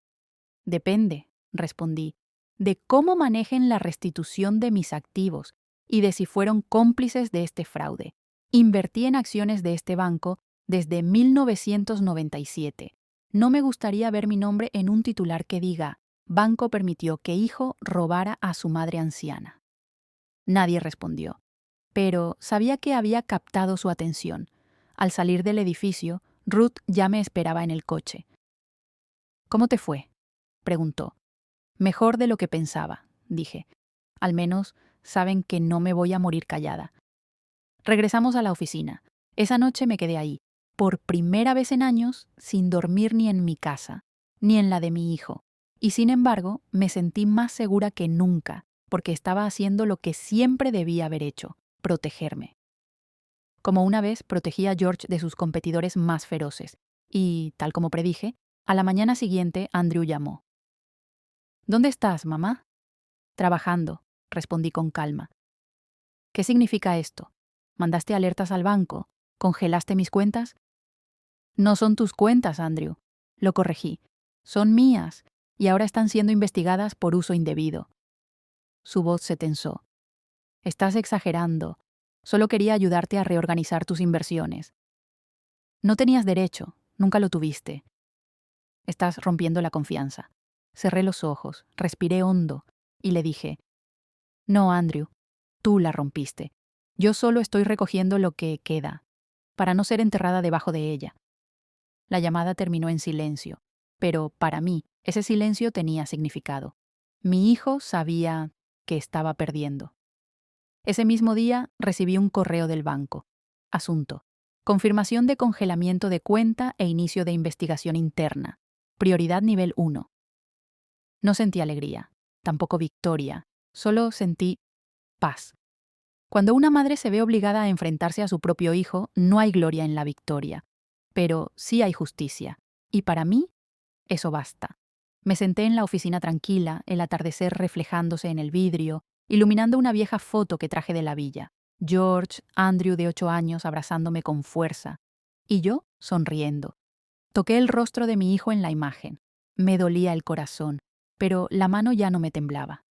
Speaker 1: Depende, respondí, de cómo manejen la restitución de mis activos y de si fueron cómplices de este fraude. Invertí en acciones de este banco desde 1997. No me gustaría ver mi nombre en un titular que diga: banco permitió que hijo robara a su madre anciana. Nadie respondió, pero sabía que había captado su atención. Al salir del edificio, Ruth ya me esperaba en el coche. ¿Cómo te fue?, preguntó. Mejor de lo que pensaba, dije. Al menos saben que no me voy a morir callada. Regresamos a la oficina. Esa noche me quedé ahí, por primera vez en años, sin dormir ni en mi casa, ni en la de mi hijo. Y sin embargo, me sentí más segura que nunca, porque estaba haciendo lo que siempre debía haber hecho: protegerme. Como una vez protegí a George de sus competidores más feroces. Y, tal como predije, a la mañana siguiente Andrew llamó. ¿Dónde estás, mamá? Trabajando, respondí con calma. ¿Qué significa esto? ¿Mandaste alertas al banco? ¿Congelaste mis cuentas? No son tus cuentas, Andrew. Lo corregí. Son mías, y ahora están siendo investigadas por uso indebido. Su voz se tensó. Estás exagerando. Solo quería ayudarte a reorganizar tus inversiones. No tenías derecho, Nunca lo tuviste. Estás rompiendo la confianza. Cerré los ojos, respiré hondo y le dije, no, Andrew, tú la rompiste. Yo solo estoy recogiendo lo que queda, para no ser enterrada debajo de ella. La llamada terminó en silencio, pero para mí ese silencio tenía significado. Mi hijo sabía que estaba perdiendo. Ese mismo día recibí un correo del banco. Asunto: confirmación de congelamiento de cuenta e inicio de investigación interna. Prioridad nivel 1. No sentí alegría, tampoco victoria, solo sentí paz. Cuando una madre se ve obligada a enfrentarse a su propio hijo, no hay gloria en la victoria, pero sí hay justicia, y para mí eso basta. Me senté en la oficina tranquila, el atardecer reflejándose en el vidrio, iluminando una vieja foto que traje de la villa. George, Andrew de 8 años abrazándome con fuerza, y yo sonriendo. Toqué el rostro de mi hijo en la imagen. Me dolía el corazón, pero la mano ya no me temblaba.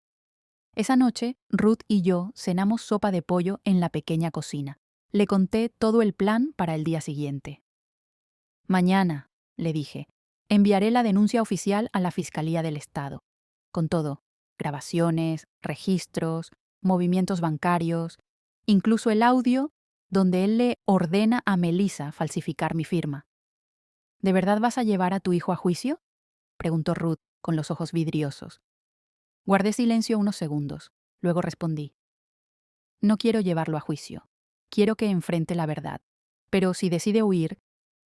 Speaker 1: Esa noche, Ruth y yo cenamos sopa de pollo en la pequeña cocina. Le conté todo el plan para el día siguiente. Mañana, le dije, enviaré la denuncia oficial a la Fiscalía del Estado. Con todo, grabaciones, registros, movimientos bancarios, incluso el audio donde él le ordena a Melissa falsificar mi firma. ¿De verdad vas a llevar a tu hijo a juicio?, preguntó Ruth con los ojos vidriosos. Guardé silencio unos segundos. Luego respondí. No quiero llevarlo a juicio. Quiero que enfrente la verdad. Pero si decide huir,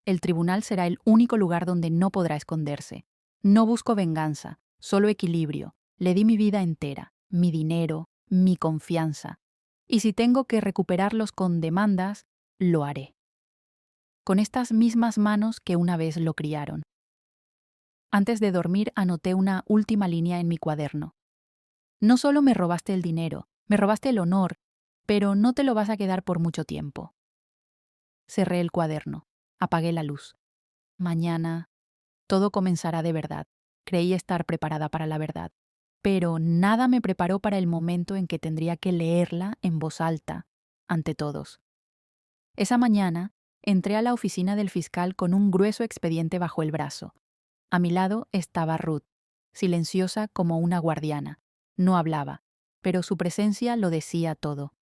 Speaker 1: el tribunal será el único lugar donde no podrá esconderse. No busco venganza, solo equilibrio. Le di mi vida entera, mi dinero, mi confianza. Y si tengo que recuperarlos con demandas, lo haré. Con estas mismas manos que una vez lo criaron. Antes de dormir anoté una última línea en mi cuaderno. No solo me robaste el dinero, me robaste el honor, pero no te lo vas a quedar por mucho tiempo. Cerré el cuaderno, apagué la luz. Mañana todo comenzará de verdad. Creí estar preparada para la verdad, pero nada me preparó para el momento en que tendría que leerla en voz alta, ante todos. Esa mañana entré a la oficina del fiscal con un grueso expediente bajo el brazo. A mi lado estaba Ruth, silenciosa como una guardiana. No hablaba, pero su presencia lo decía todo.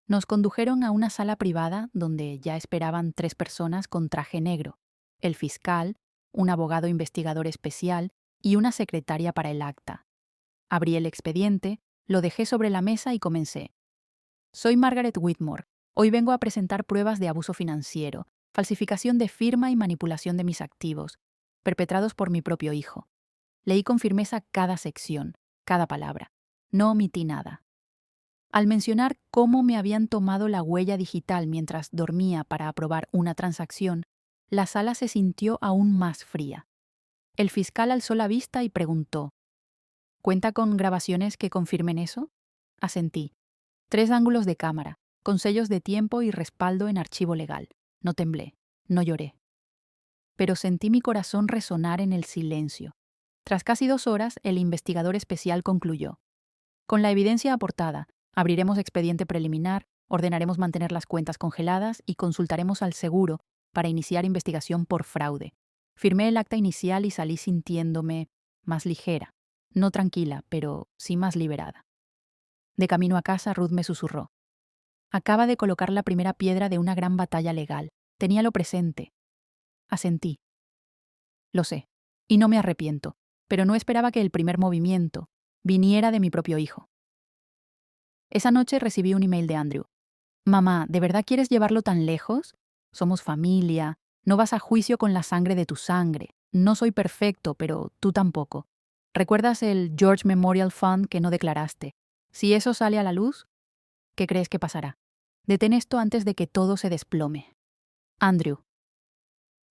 Speaker 1: Nos condujeron a una sala privada donde ya esperaban 3 personas con traje negro: el fiscal, un abogado investigador especial y una secretaria para el acta. Abrí el expediente, lo dejé sobre la mesa y comencé. Soy Margaret Whitmore. Hoy vengo a presentar pruebas de abuso financiero, falsificación de firma y manipulación de mis activos, perpetrados por mi propio hijo. Leí con firmeza cada sección, cada palabra. No omití nada. Al mencionar cómo me habían tomado la huella digital mientras dormía para aprobar una transacción, la sala se sintió aún más fría. El fiscal alzó la vista y preguntó: ¿cuenta con grabaciones que confirmen eso? Asentí. 3 ángulos de cámara, con sellos de tiempo y respaldo en archivo legal. No temblé, no lloré. Pero sentí mi corazón resonar en el silencio. Tras casi 2 horas, el investigador especial concluyó: con la evidencia aportada, abriremos expediente preliminar, ordenaremos mantener las cuentas congeladas y consultaremos al seguro para iniciar investigación por fraude. Firmé el acta inicial y salí sintiéndome más ligera, no tranquila, pero sí más liberada. De camino a casa, Ruth me susurró: acaba de colocar la primera piedra de una gran batalla legal. Teníalo presente. Asentí. Lo sé, y no me arrepiento, pero no esperaba que el primer movimiento viniera de mi propio hijo. Esa noche recibí un email de Andrew. Mamá, ¿de verdad quieres llevarlo tan lejos? Somos familia, no vas a juicio con la sangre de tu sangre. No soy perfecto, pero tú tampoco. ¿Recuerdas el George Memorial Fund que no declaraste? Si eso sale a la luz, ¿qué crees que pasará? Detén esto antes de que todo se desplome. Andrew.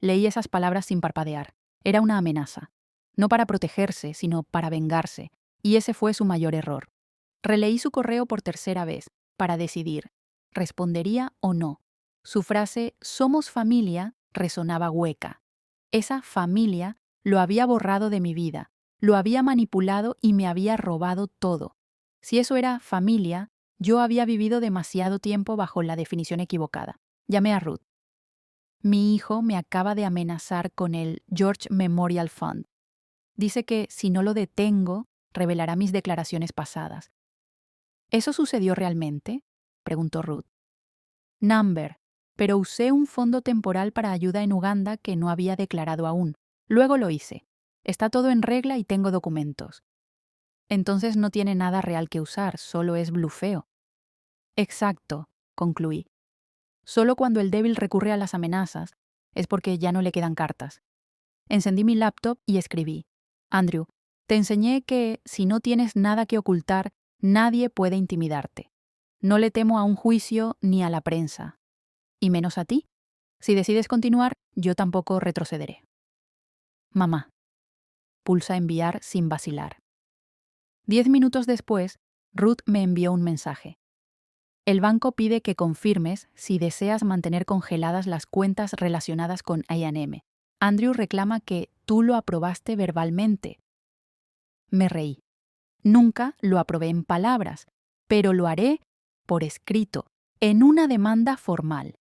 Speaker 1: Leí esas palabras sin parpadear. Era una amenaza. No para protegerse, sino para vengarse. Y ese fue su mayor error. Releí su correo por tercera vez, para decidir, ¿respondería o no? Su frase «somos familia» resonaba hueca. Esa familia lo había borrado de mi vida, lo había manipulado y me había robado todo. Si eso era familia, yo había vivido demasiado tiempo bajo la definición equivocada. Llamé a Ruth. Mi hijo me acaba de amenazar con el George Memorial Fund. Dice que si no lo detengo, revelará mis declaraciones pasadas. ¿Eso sucedió realmente?, preguntó Ruth. Number, pero usé un fondo temporal para ayuda en Uganda que no había declarado aún. Luego lo hice. Está todo en regla y tengo documentos. Entonces no tiene nada real que usar, solo es blufeo. Exacto, concluí. Solo cuando el débil recurre a las amenazas es porque ya no le quedan cartas. Encendí mi laptop y escribí: Andrew, te enseñé que si no tienes nada que ocultar, nadie puede intimidarte. No le temo a un juicio ni a la prensa. Y menos a ti. Si decides continuar, yo tampoco retrocederé. Mamá. Pulsa enviar sin vacilar. 10 minutos después, Ruth me envió un mensaje. El banco pide que confirmes si deseas mantener congeladas las cuentas relacionadas con A&M. Andrew reclama que tú lo aprobaste verbalmente. Me reí. Nunca lo aprobé en palabras, pero lo haré por escrito, en una demanda formal.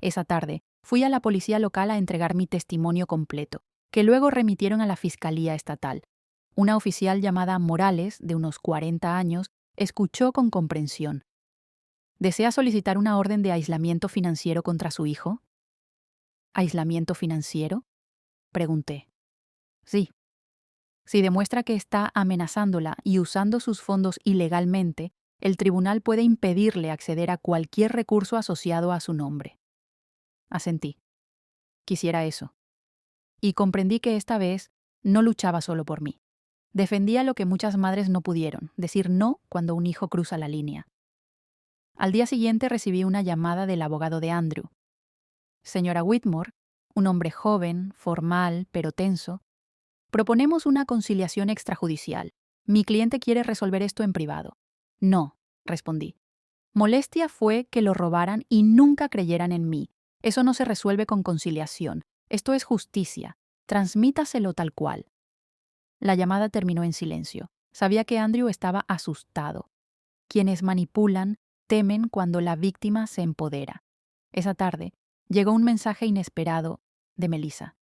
Speaker 1: Esa tarde, fui a la policía local a entregar mi testimonio completo, que luego remitieron a la Fiscalía Estatal. Una oficial llamada Morales, de unos 40 años, escuchó con comprensión. ¿Desea solicitar una orden de aislamiento financiero contra su hijo? ¿Aislamiento financiero?, pregunté. Sí. Si demuestra que está amenazándola y usando sus fondos ilegalmente, el tribunal puede impedirle acceder a cualquier recurso asociado a su nombre. Asentí. Quisiera eso. Y comprendí que esta vez no luchaba solo por mí. Defendía lo que muchas madres no pudieron, decir no cuando un hijo cruza la línea. Al día siguiente recibí una llamada del abogado de Andrew. Señora Whitmore, un hombre joven, formal, pero tenso, proponemos una conciliación extrajudicial. Mi cliente quiere resolver esto en privado. No, respondí. Molestia fue que lo robaran y nunca creyeran en mí. Eso no se resuelve con conciliación. Esto es justicia. Transmítaselo tal cual. La llamada terminó en silencio. Sabía que Andrew estaba asustado. Quienes manipulan temen cuando la víctima se empodera. Esa tarde llegó un mensaje inesperado de Melissa.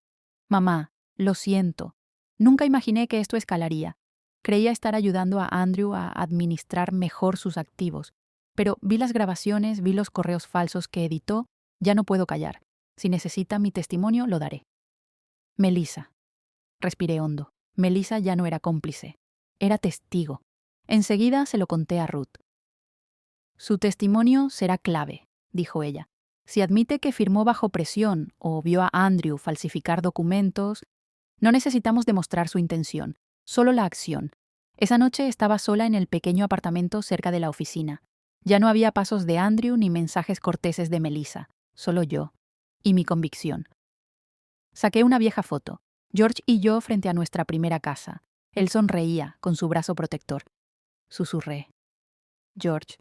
Speaker 1: Mamá, lo siento. Nunca imaginé que esto escalaría. Creía estar ayudando a Andrew a administrar mejor sus activos. Pero vi las grabaciones, vi los correos falsos que editó. Ya no puedo callar. Si necesita mi testimonio, lo daré. Melissa. Respiré hondo. Melissa ya no era cómplice. Era testigo. Enseguida se lo conté a Ruth. Su testimonio será clave, dijo ella. Si admite que firmó bajo presión o vio a Andrew falsificar documentos, no necesitamos demostrar su intención, solo la acción. Esa noche estaba sola en el pequeño apartamento cerca de la oficina. Ya no había pasos de Andrew ni mensajes corteses de Melissa, solo yo y mi convicción. Saqué una vieja foto, George y yo frente a nuestra primera casa. Él sonreía con su brazo protector. Susurré. George.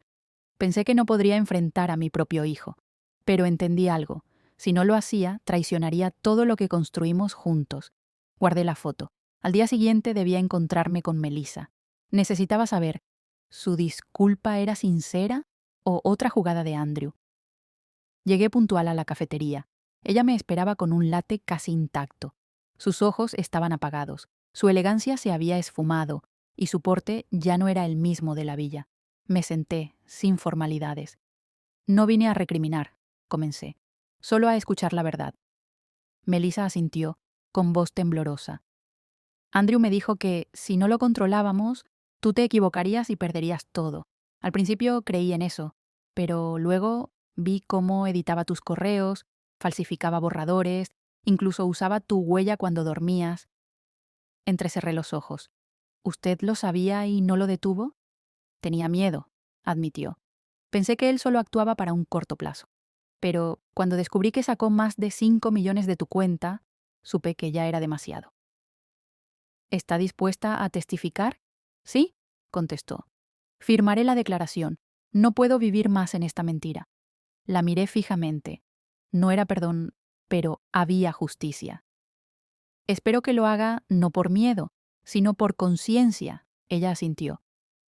Speaker 1: Pensé que no podría enfrentar a mi propio hijo, pero entendí algo. Si no lo hacía, traicionaría todo lo que construimos juntos. Guardé la foto. Al día siguiente debía encontrarme con Melissa. Necesitaba saber, ¿su disculpa era sincera o otra jugada de Andrew? Llegué puntual a la cafetería. Ella me esperaba con un latte casi intacto. Sus ojos estaban apagados, su elegancia se había esfumado y su porte ya no era el mismo de la villa. Me senté, sin formalidades. No vine a recriminar, comencé, solo a escuchar la verdad. Melissa asintió, con voz temblorosa. Andrew me dijo que, si no lo controlábamos, tú te equivocarías y perderías todo. Al principio creí en eso, pero luego vi cómo editaba tus correos, falsificaba borradores, incluso usaba tu huella cuando dormías. Entrecerré los ojos. ¿Usted lo sabía y no lo detuvo? Tenía miedo, admitió. Pensé que él solo actuaba para un corto plazo. Pero cuando descubrí que sacó más de 5 millones de tu cuenta, supe que ya era demasiado. ¿Está dispuesta a testificar? Sí, contestó. Firmaré la declaración. No puedo vivir más en esta mentira. La miré fijamente. No era perdón, pero había justicia. Espero que lo haga no por miedo, sino por conciencia, ella asintió.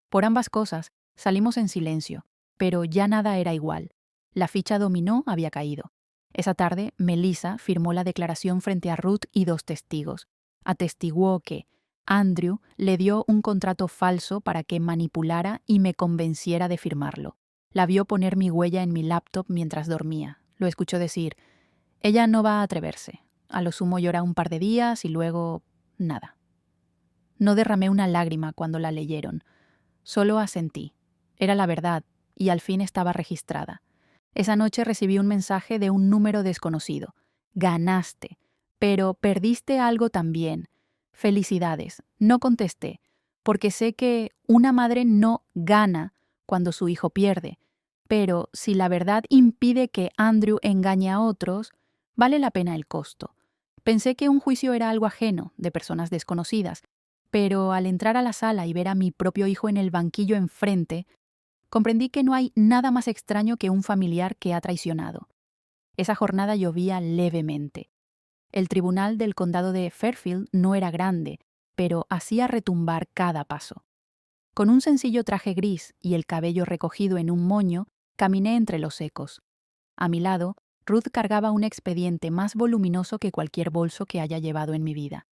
Speaker 1: Por ambas cosas, salimos en silencio, pero ya nada era igual. La ficha dominó había caído. Esa tarde, Melissa firmó la declaración frente a Ruth y 2 testigos. Atestiguó que Andrew le dio un contrato falso para que manipulara y me convenciera de firmarlo. La vio poner mi huella en mi laptop mientras dormía. Lo escuchó decir: ella no va a atreverse. A lo sumo llora un par de días y luego nada. No derramé una lágrima cuando la leyeron. Solo asentí. Era la verdad, y al fin estaba registrada. Esa noche recibí un mensaje de un número desconocido. Ganaste, pero perdiste algo también. Felicidades. No contesté, porque sé que una madre no gana cuando su hijo pierde. Pero si la verdad impide que Andrew engañe a otros, vale la pena el costo. Pensé que un juicio era algo ajeno, de personas desconocidas, pero al entrar a la sala y ver a mi propio hijo en el banquillo enfrente, comprendí que no hay nada más extraño que un familiar que ha traicionado. Esa jornada llovía levemente. El tribunal del condado de Fairfield no era grande, pero hacía retumbar cada paso. Con un sencillo traje gris y el cabello recogido en un moño, caminé entre los ecos. A mi lado, Ruth cargaba un expediente más voluminoso que cualquier bolso que haya llevado en mi vida.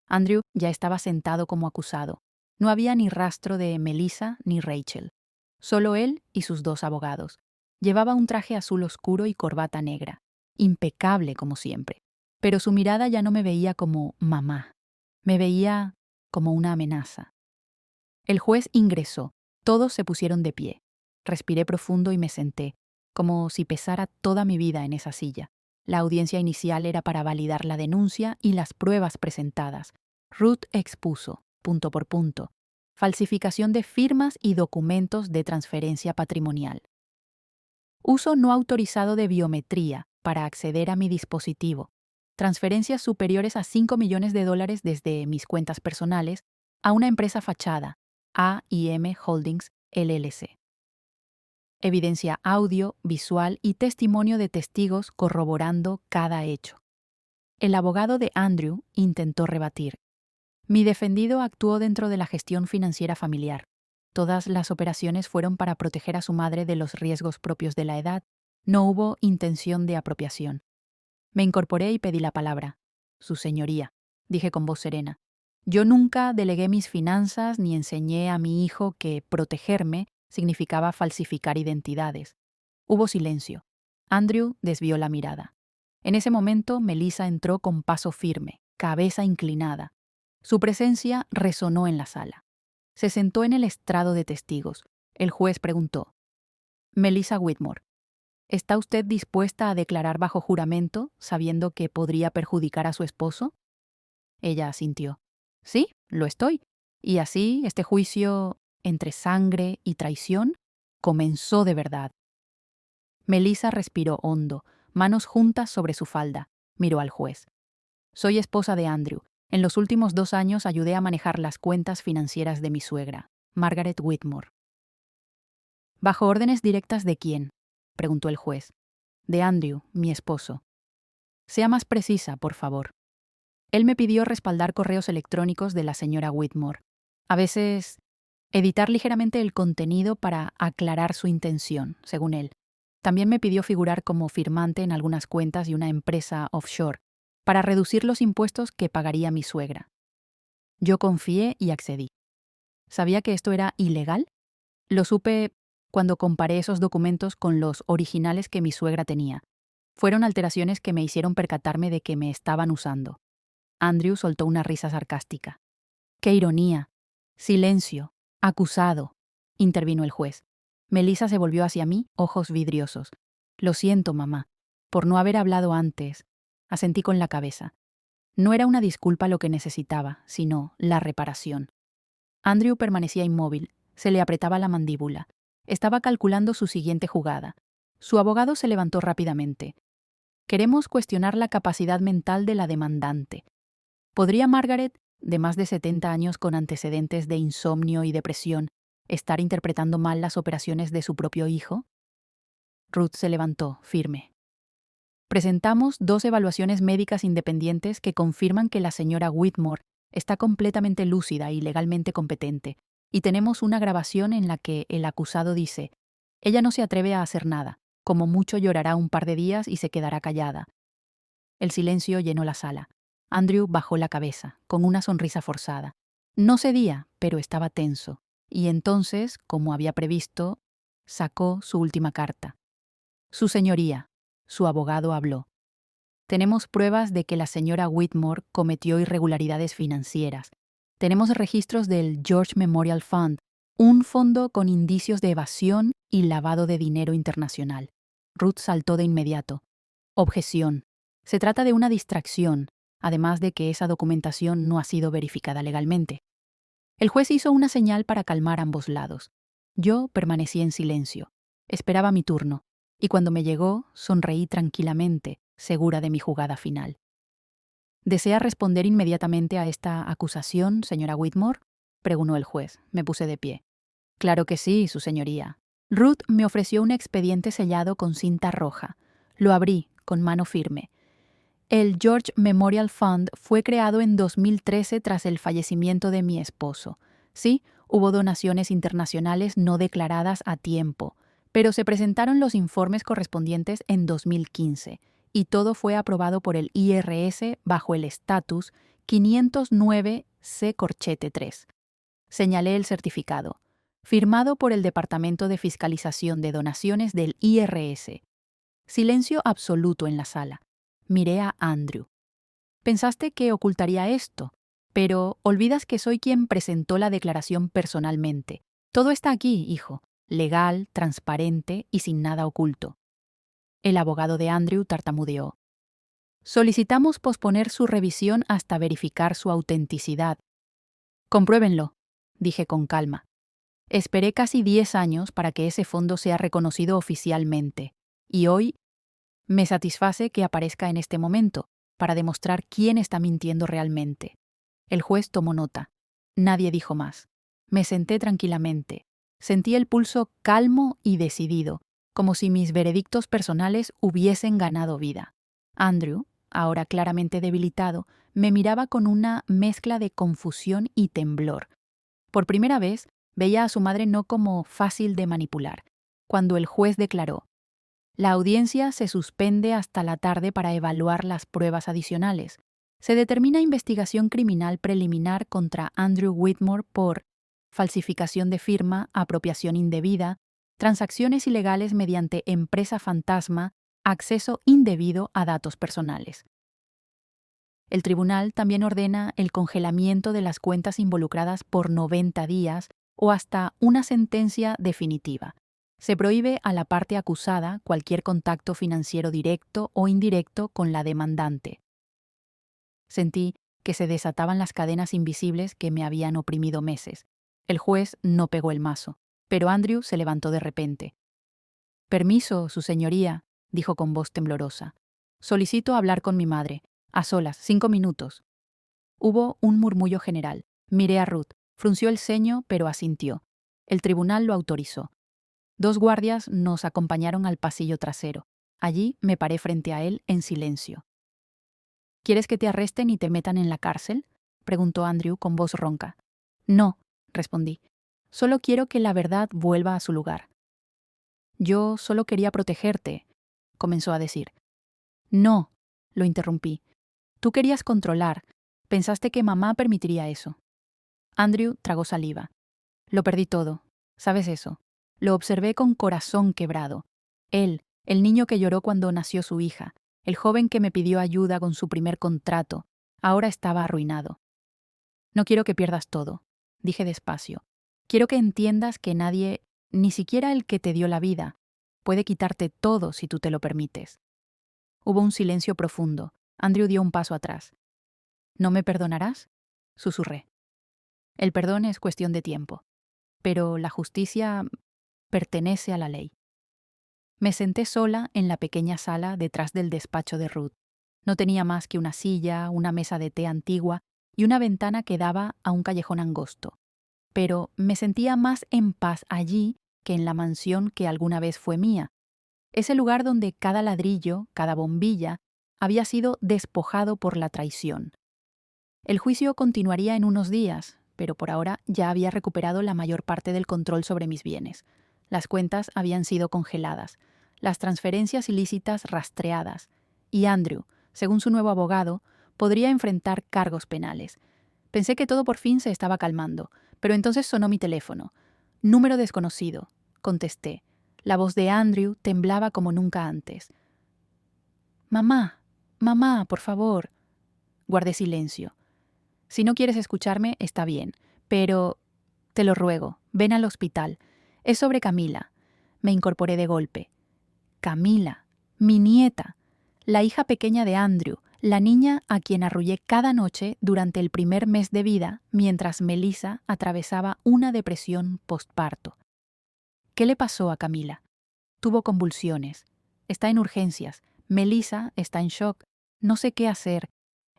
Speaker 1: Andrew ya estaba sentado como acusado. No había ni rastro de Melissa ni Rachel. Solo él y sus 2 abogados. Llevaba un traje azul oscuro y corbata negra. Impecable como siempre. Pero su mirada ya no me veía como mamá. Me veía como una amenaza. El juez ingresó. Todos se pusieron de pie. Respiré profundo y me senté, como si pesara toda mi vida en esa silla. La audiencia inicial era para validar la denuncia y las pruebas presentadas. Ruth expuso, punto por punto, falsificación de firmas y documentos de transferencia patrimonial. Uso no autorizado de biometría para acceder a mi dispositivo. Transferencias superiores a $5 millones desde mis cuentas personales a una empresa fachada, A&M Holdings, LLC. Evidencia audio, visual y testimonio de testigos corroborando cada hecho. El abogado de Andrew intentó rebatir. Mi defendido actuó dentro de la gestión financiera familiar. Todas las operaciones fueron para proteger a su madre de los riesgos propios de la edad. No hubo intención de apropiación. Me incorporé y pedí la palabra. Su señoría, dije con voz serena. Yo nunca delegué mis finanzas ni enseñé a mi hijo que protegerme significaba falsificar identidades. Hubo silencio. Andrew desvió la mirada. En ese momento, Melissa entró con paso firme, cabeza inclinada. Su presencia resonó en la sala. Se sentó en el estrado de testigos. El juez preguntó: Melissa Whitmore, ¿está usted dispuesta a declarar bajo juramento, sabiendo que podría perjudicar a su esposo? Ella asintió. Sí, lo estoy. Y así, este juicio entre sangre y traición comenzó de verdad. Melissa respiró hondo, manos juntas sobre su falda. Miró al juez. Soy esposa de Andrew. En los últimos 2 años ayudé a manejar las cuentas financieras de mi suegra, Margaret Whitmore. ¿Bajo órdenes directas de quién?, preguntó el juez. De Andrew, mi esposo. Sea más precisa, por favor. Él me pidió respaldar correos electrónicos de la señora Whitmore. A veces, editar ligeramente el contenido para aclarar su intención, según él. También me pidió figurar como firmante en algunas cuentas de una empresa offshore, para reducir los impuestos que pagaría mi suegra. Yo confié y accedí. ¿Sabía que esto era ilegal? Lo supe cuando comparé esos documentos con los originales que mi suegra tenía. Fueron alteraciones que me hicieron percatarme de que me estaban usando. Andrew soltó una risa sarcástica. ¡Qué ironía! Silencio. Acusado, intervino el juez. Melissa se volvió hacia mí, ojos vidriosos. Lo siento, mamá, por no haber hablado antes. Asentí con la cabeza. No era una disculpa lo que necesitaba, sino la reparación. Andrew permanecía inmóvil, se le apretaba la mandíbula. Estaba calculando su siguiente jugada. Su abogado se levantó rápidamente. Queremos cuestionar la capacidad mental de la demandante. ¿Podría Margaret, de más de 70 años con antecedentes de insomnio y depresión, estar interpretando mal las operaciones de su propio hijo? Ruth se levantó, firme. Presentamos 2 evaluaciones médicas independientes que confirman que la señora Whitmore está completamente lúcida y legalmente competente, y tenemos una grabación en la que el acusado dice: ella no se atreve a hacer nada, Como mucho llorará un par de días y se quedará callada. El silencio llenó la sala. Andrew bajó la cabeza, con una sonrisa forzada. No cedía, pero estaba tenso. Y entonces, como había previsto, sacó su última carta. Su señoría, su abogado habló. Tenemos pruebas de que la señora Whitmore cometió irregularidades financieras. Tenemos registros del George Memorial Fund, un fondo con indicios de evasión y lavado de dinero internacional. Ruth saltó de inmediato. Objeción. Se trata de una distracción, además de que esa documentación no ha sido verificada legalmente. El juez hizo una señal para calmar ambos lados. Yo permanecí en silencio. Esperaba mi turno, y cuando me llegó, sonreí tranquilamente, segura de mi jugada final. ¿Desea responder inmediatamente a esta acusación, señora Whitmore?, preguntó el juez. Me puse de pie. Claro que sí, su señoría. Ruth me ofreció un expediente sellado con cinta roja. Lo abrí, con mano firme. El George Memorial Fund fue creado en 2013 tras el fallecimiento de mi esposo. Sí, hubo donaciones internacionales no declaradas a tiempo, pero se presentaron los informes correspondientes en 2015 y todo fue aprobado por el IRS bajo el estatus 509 C corchete 3. Señalé el certificado, firmado por el Departamento de Fiscalización de Donaciones del IRS. Silencio absoluto en la sala. Miré a Andrew. Pensaste que ocultaría esto, pero olvidas que soy quien presentó la declaración personalmente. Todo está aquí, hijo, legal, transparente y sin nada oculto. El abogado de Andrew tartamudeó. Solicitamos posponer su revisión hasta verificar su autenticidad. Compruébenlo, dije con calma. Esperé casi 10 años para que ese fondo sea reconocido oficialmente, y hoy me satisface que aparezca en este momento, para demostrar quién está mintiendo realmente. El juez tomó nota. Nadie dijo más. Me senté tranquilamente. Sentí el pulso calmo y decidido, como si mis veredictos personales hubiesen ganado vida. Andrew, ahora claramente debilitado, me miraba con una mezcla de confusión y temblor. Por primera vez, veía a su madre no como fácil de manipular. Cuando el juez declaró: la audiencia se suspende hasta la tarde para evaluar las pruebas adicionales. Se determina investigación criminal preliminar contra Andrew Whitmore por falsificación de firma, apropiación indebida, transacciones ilegales mediante empresa fantasma, acceso indebido a datos personales. El tribunal también ordena el congelamiento de las cuentas involucradas por 90 días o hasta una sentencia definitiva. Se prohíbe a la parte acusada cualquier contacto financiero directo o indirecto con la demandante. Sentí que se desataban las cadenas invisibles que me habían oprimido meses. El juez no pegó el mazo, pero Andrew se levantó de repente. Permiso, su señoría, dijo con voz temblorosa. Solicito hablar con mi madre. A solas, 5 minutos. Hubo un murmullo general. Miré a Ruth. Frunció el ceño, pero asintió. El tribunal lo autorizó. 2 guardias nos acompañaron al pasillo trasero. Allí me paré frente a él en silencio. ¿Quieres que te arresten y te metan en la cárcel?, preguntó Andrew con voz ronca. No, respondí. Solo quiero que la verdad vuelva a su lugar. Yo solo quería protegerte, comenzó a decir. No, lo interrumpí. Tú querías controlar. Pensaste que mamá permitiría eso. Andrew tragó saliva. Lo perdí todo. ¿Sabes eso? Lo observé con corazón quebrado. Él, el niño que lloró cuando nació su hija, el joven que me pidió ayuda con su primer contrato, ahora estaba arruinado. No quiero que pierdas todo, dije despacio. Quiero que entiendas que nadie, ni siquiera el que te dio la vida, puede quitarte todo si tú te lo permites. Hubo un silencio profundo. Andrew dio un paso atrás. ¿No me perdonarás?, susurré. El perdón es cuestión de tiempo, pero la justicia pertenece a la ley. Me senté sola en la pequeña sala detrás del despacho de Ruth. No tenía más que una silla, una mesa de té antigua y una ventana que daba a un callejón angosto. Pero me sentía más en paz allí que en la mansión que alguna vez fue mía. Ese lugar donde cada ladrillo, cada bombilla, había sido despojado por la traición. El juicio continuaría en unos días, pero por ahora ya había recuperado la mayor parte del control sobre mis bienes. Las cuentas habían sido congeladas. las transferencias ilícitas rastreadas, y Andrew, según su nuevo abogado, podría enfrentar cargos penales. Pensé que todo por fin se estaba calmando, pero entonces sonó mi teléfono. Número desconocido. Contesté. La voz de Andrew temblaba como nunca antes. Mamá, mamá, por favor. Guardé silencio. Si no quieres escucharme, está bien, pero te lo ruego, ven al hospital. Es sobre Camila. Me incorporé de golpe. Camila, mi nieta, la hija pequeña de Andrew, la niña a quien arrullé cada noche durante el primer mes de vida mientras Melissa atravesaba una depresión postparto. ¿Qué le pasó a Camila? Tuvo convulsiones. Está en urgencias. Melissa está en shock. No sé qué hacer.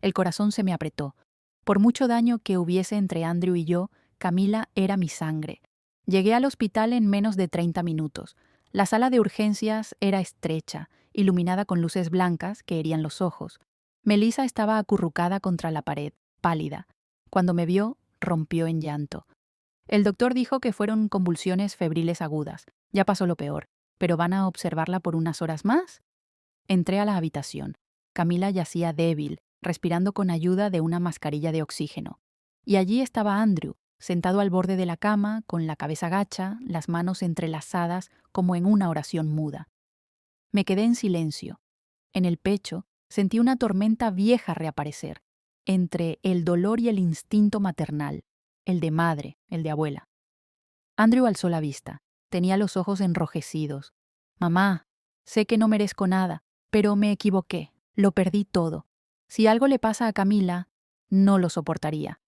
Speaker 1: El corazón se me apretó. Por mucho daño que hubiese entre Andrew y yo, Camila era mi sangre. Llegué al hospital en menos de 30 minutos. La sala de urgencias era estrecha, iluminada con luces blancas que herían los ojos. Melissa estaba acurrucada contra la pared, pálida. Cuando me vio, rompió en llanto. El doctor dijo que fueron convulsiones febriles agudas. Ya pasó lo peor, pero ¿van a observarla por unas horas más? Entré a la habitación. Camila yacía débil, respirando con ayuda de una mascarilla de oxígeno. Y allí estaba Andrew, sentado al borde de la cama, con la cabeza gacha, las manos entrelazadas como en una oración muda. Me quedé en silencio. En el pecho sentí una tormenta vieja reaparecer, entre el dolor y el instinto maternal, el de madre, el de abuela. Andrew alzó la vista. Tenía los ojos enrojecidos. Mamá, sé que no merezco nada, pero me equivoqué. Lo perdí todo. Si algo le pasa a Camila, no lo soportaría.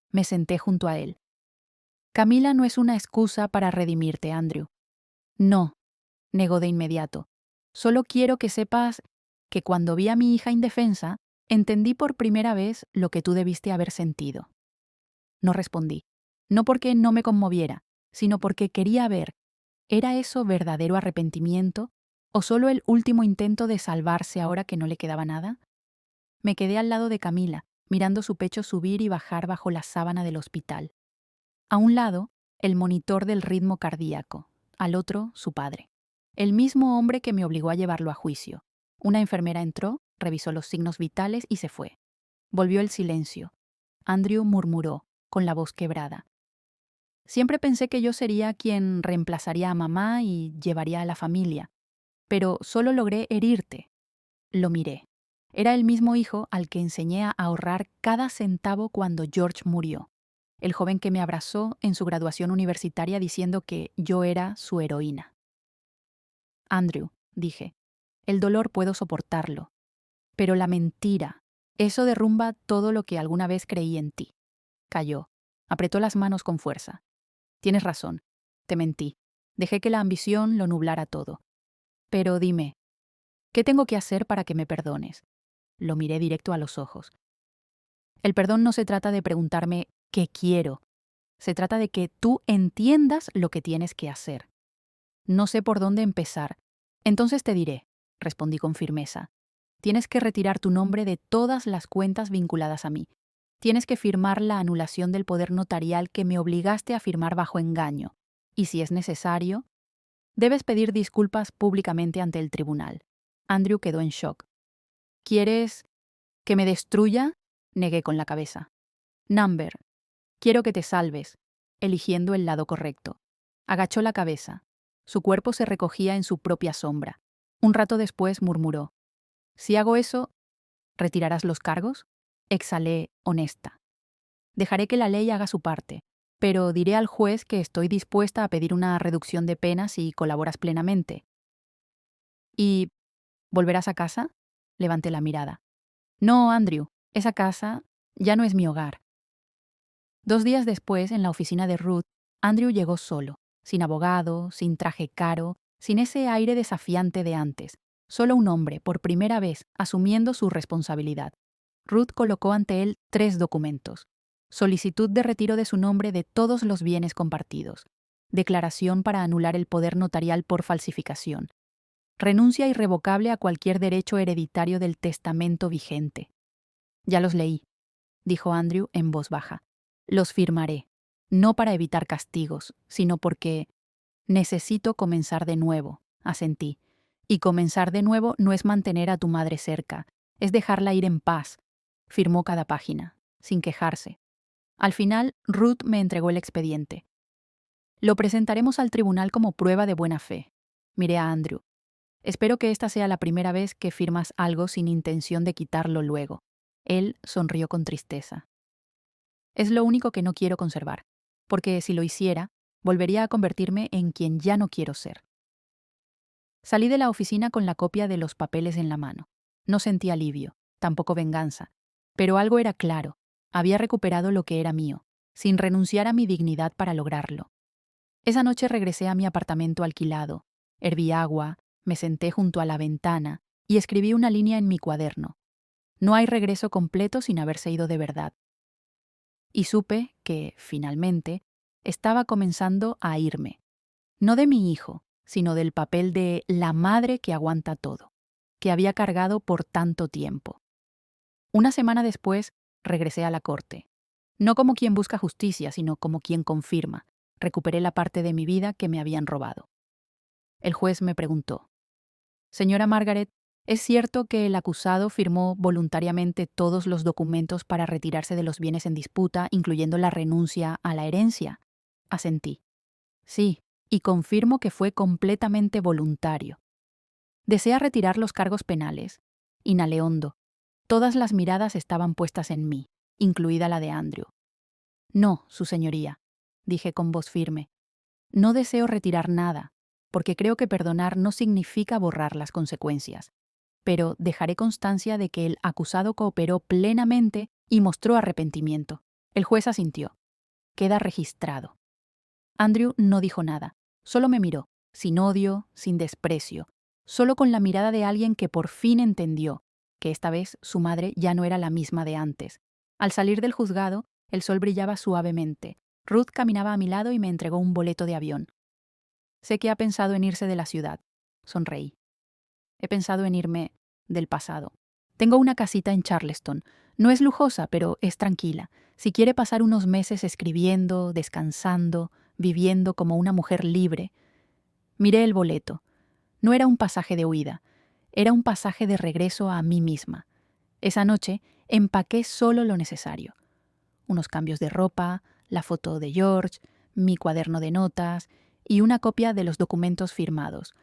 Speaker 1: Me senté junto a él. Camila no es una excusa para redimirte, Andrew. No, negó de inmediato. Solo quiero que sepas que cuando vi a mi hija indefensa, entendí por primera vez lo que tú debiste haber sentido. No respondí. No porque no me conmoviera, sino porque quería ver, ¿era eso verdadero arrepentimiento o solo el último intento de salvarse ahora que no le quedaba nada? Me quedé al lado de Camila, mirando su pecho subir y bajar bajo la sábana del hospital. A un lado, el monitor del ritmo cardíaco, al otro, su padre. El mismo hombre que me obligó a llevarlo a juicio. Una enfermera entró, revisó los signos vitales y se fue. Volvió el silencio. Andrew murmuró, con la voz quebrada. Siempre pensé que yo sería quien reemplazaría a mamá y llevaría a la familia, pero solo logré herirte. Lo miré. Era el mismo hijo al que enseñé a ahorrar cada centavo cuando George murió, el joven que me abrazó en su graduación universitaria diciendo que yo era su heroína. Andrew, dije, el dolor puedo soportarlo, pero la mentira, eso derrumba todo lo que alguna vez creí en ti. Calló, apretó las manos con fuerza. Tienes razón, te mentí. Dejé que la ambición lo nublara todo. Pero dime, ¿qué tengo que hacer para que me perdones? Lo miré directo a los ojos. El perdón no se trata de preguntarme qué quiero. Se trata de que tú entiendas lo que tienes que hacer. No sé por dónde empezar. Entonces te diré, respondí con firmeza. Tienes que retirar tu nombre de todas las cuentas vinculadas a mí. Tienes que firmar la anulación del poder notarial que me obligaste a firmar bajo engaño. Y si es necesario, debes pedir disculpas públicamente ante el tribunal. Andrew quedó en shock. ¿Quieres que me destruya? Negué con la cabeza. Number, quiero que te salves, eligiendo el lado correcto. Agachó la cabeza. Su cuerpo se recogía en su propia sombra. Un rato después murmuró. Si hago eso, ¿retirarás los cargos? Exhalé, honesta. Dejaré que la ley haga su parte, pero diré al juez que estoy dispuesta a pedir una reducción de pena si colaboras plenamente. ¿Y volverás a casa? Levanté la mirada. No, Andrew, esa casa ya no es mi hogar. 2 días después, en la oficina de Ruth, Andrew llegó solo, sin abogado, sin traje caro, sin ese aire desafiante de antes. Solo un hombre, por primera vez, asumiendo su responsabilidad. Ruth colocó ante él 3 documentos. Solicitud de retiro de su nombre de todos los bienes compartidos. Declaración para anular el poder notarial por falsificación. Renuncia irrevocable a cualquier derecho hereditario del testamento vigente. Ya los leí, dijo Andrew en voz baja. Los firmaré, no para evitar castigos, sino porque necesito comenzar de nuevo, asentí. Y comenzar de nuevo no es mantener a tu madre cerca, es dejarla ir en paz. Firmó cada página, sin quejarse. Al final, Ruth me entregó el expediente. Lo presentaremos al tribunal como prueba de buena fe. Miré a Andrew. Espero que esta sea la primera vez que firmas algo sin intención de quitarlo luego. Él sonrió con tristeza. Es lo único que no quiero conservar, porque si lo hiciera, volvería a convertirme en quien ya no quiero ser. Salí de la oficina con la copia de los papeles en la mano. No sentí alivio, tampoco venganza, pero algo era claro. Había recuperado lo que era mío, sin renunciar a mi dignidad para lograrlo. Esa noche regresé a mi apartamento alquilado, herví agua, me senté junto a la ventana y escribí una línea en mi cuaderno. No hay regreso completo sin haberse ido de verdad. Y supe que, finalmente, estaba comenzando a irme. No de mi hijo, sino del papel de la madre que aguanta todo, que había cargado por tanto tiempo. Una semana después, regresé a la corte. No como quien busca justicia, sino como quien confirma. Recuperé la parte de mi vida que me habían robado. El juez me preguntó: «Señora Margaret, ¿es cierto que el acusado firmó voluntariamente todos los documentos para retirarse de los bienes en disputa, incluyendo la renuncia a la herencia?» Asentí. «Sí, y confirmo que fue completamente voluntario. ¿Desea retirar los cargos penales?» Inhalé hondo. Todas las miradas estaban puestas en mí, incluida la de Andrew. «No, su señoría», dije con voz firme. «No deseo retirar nada, porque creo que perdonar no significa borrar las consecuencias. Pero dejaré constancia de que el acusado cooperó plenamente y mostró arrepentimiento». El juez asintió. «Queda registrado». Andrew no dijo nada, solo me miró, sin odio, sin desprecio, solo con la mirada de alguien que por fin entendió que esta vez su madre ya no era la misma de antes. Al salir del juzgado, el sol brillaba suavemente. Ruth caminaba a mi lado y me entregó un boleto de avión. «Sé que ha pensado en irse de la ciudad», sonreí. «He pensado en irme del pasado. Tengo una casita en Charleston. No es lujosa, pero es tranquila. Si quiere pasar unos meses escribiendo, descansando, viviendo como una mujer libre». Miré el boleto. No era un pasaje de huida, era un pasaje de regreso a mí misma. Esa noche empaqué solo lo necesario: unos cambios de ropa, la foto de George, mi cuaderno de notas y una copia de los documentos firmados.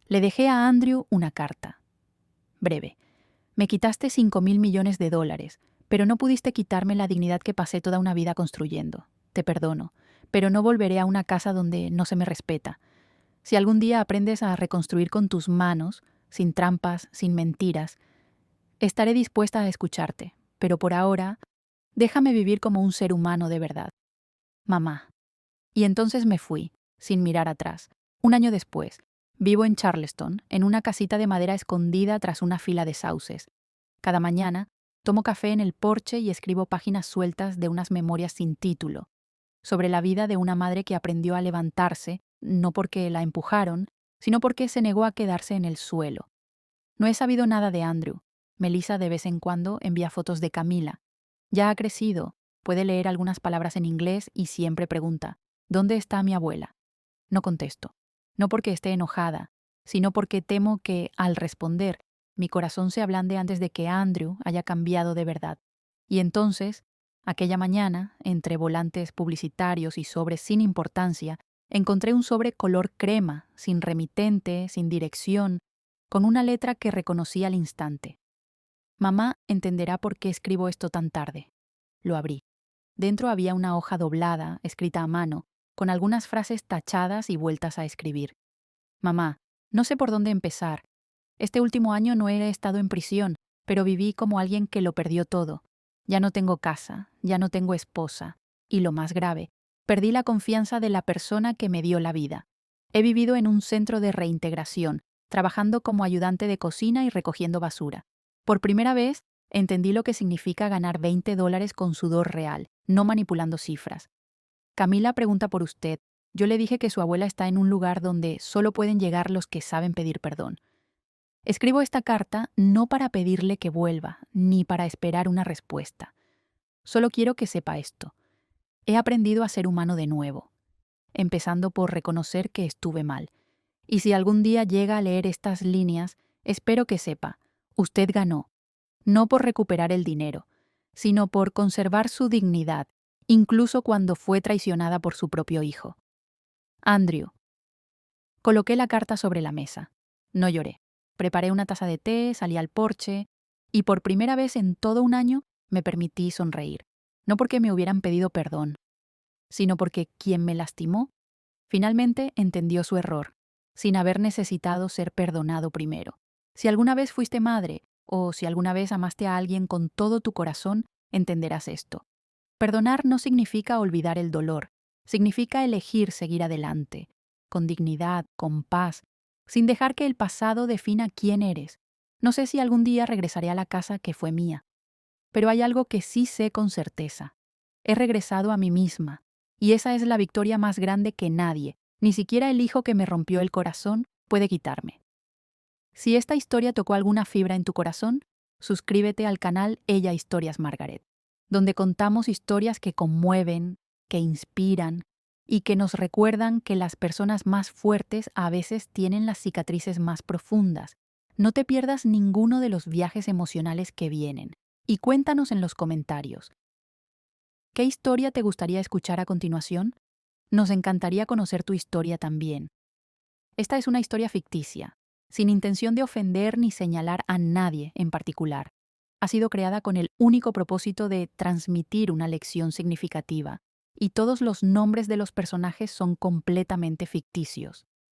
Speaker 1: Le dejé a Andrew una carta. Breve. «Me quitaste $5.000 millones, pero no pudiste quitarme la dignidad que pasé toda una vida construyendo. Te perdono, pero no volveré a una casa donde no se me respeta. Si algún día aprendes a reconstruir con tus manos, sin trampas, sin mentiras, estaré dispuesta a escucharte, pero por ahora, déjame vivir como un ser humano de verdad. Mamá». Y entonces me fui, sin mirar atrás. Un año después, vivo en Charleston, en una casita de madera escondida tras una fila de sauces. Cada mañana, tomo café en el porche y escribo páginas sueltas de unas memorias sin título, sobre la vida de una madre que aprendió a levantarse, no porque la empujaron, sino porque se negó a quedarse en el suelo. No he sabido nada de Andrew. Melissa de vez en cuando envía fotos de Camila. Ya ha crecido, puede leer algunas palabras en inglés y siempre pregunta: «¿Dónde está mi abuela?». No contesto, no porque esté enojada, sino porque temo que, al responder, mi corazón se ablande antes de que Andrew haya cambiado de verdad. Y entonces, aquella mañana, entre volantes publicitarios y sobres sin importancia, encontré un sobre color crema, sin remitente, sin dirección, con una letra que reconocí al instante. «Mamá entenderá por qué escribo esto tan tarde». Lo abrí. Dentro había una hoja doblada, escrita a mano, con algunas frases tachadas y vueltas a escribir. «Mamá, no sé por dónde empezar. Este último año no he estado en prisión, pero viví como alguien que lo perdió todo. Ya no tengo casa, ya no tengo esposa, y lo más grave, perdí la confianza de la persona que me dio la vida. He vivido en un centro de reintegración, trabajando como ayudante de cocina y recogiendo basura. Por primera vez, entendí lo que significa ganar $20 con sudor real, no manipulando cifras. Camila pregunta por usted. Yo le dije que su abuela está en un lugar donde solo pueden llegar los que saben pedir perdón. Escribo esta carta no para pedirle que vuelva, ni para esperar una respuesta. Solo quiero que sepa esto. He aprendido a ser humano de nuevo, empezando por reconocer que estuve mal. Y si algún día llega a leer estas líneas, espero que sepa, usted ganó, no por recuperar el dinero, sino por conservar su dignidad, incluso cuando fue traicionada por su propio hijo. Andrew. Coloqué la carta sobre la mesa. No lloré. Preparé una taza de té, salí al porche, y por primera vez en todo un año me permití sonreír. No porque me hubieran pedido perdón, sino porque quien me lastimó finalmente entendió su error, sin haber necesitado ser perdonado primero. Si alguna vez fuiste madre, o si alguna vez amaste a alguien con todo tu corazón, entenderás esto. Perdonar no significa olvidar el dolor, significa elegir seguir adelante, con dignidad, con paz, sin dejar que el pasado defina quién eres. No sé si algún día regresaré a la casa que fue mía, pero hay algo que sí sé con certeza. He regresado a mí misma, y esa es la victoria más grande que nadie, ni siquiera el hijo que me rompió el corazón, puede quitarme. Si esta historia tocó alguna fibra en tu corazón, suscríbete al canal Ella Historias Margaret, donde contamos historias que conmueven, que inspiran y que nos recuerdan que las personas más fuertes a veces tienen las cicatrices más profundas. No te pierdas ninguno de los viajes emocionales que vienen. Y cuéntanos en los comentarios, ¿qué historia te gustaría escuchar a continuación? Nos encantaría conocer tu historia también. Esta es una historia ficticia, sin intención de ofender ni señalar a nadie en particular. Ha sido creada con el único propósito de transmitir una lección significativa, y todos los nombres de los personajes son completamente ficticios.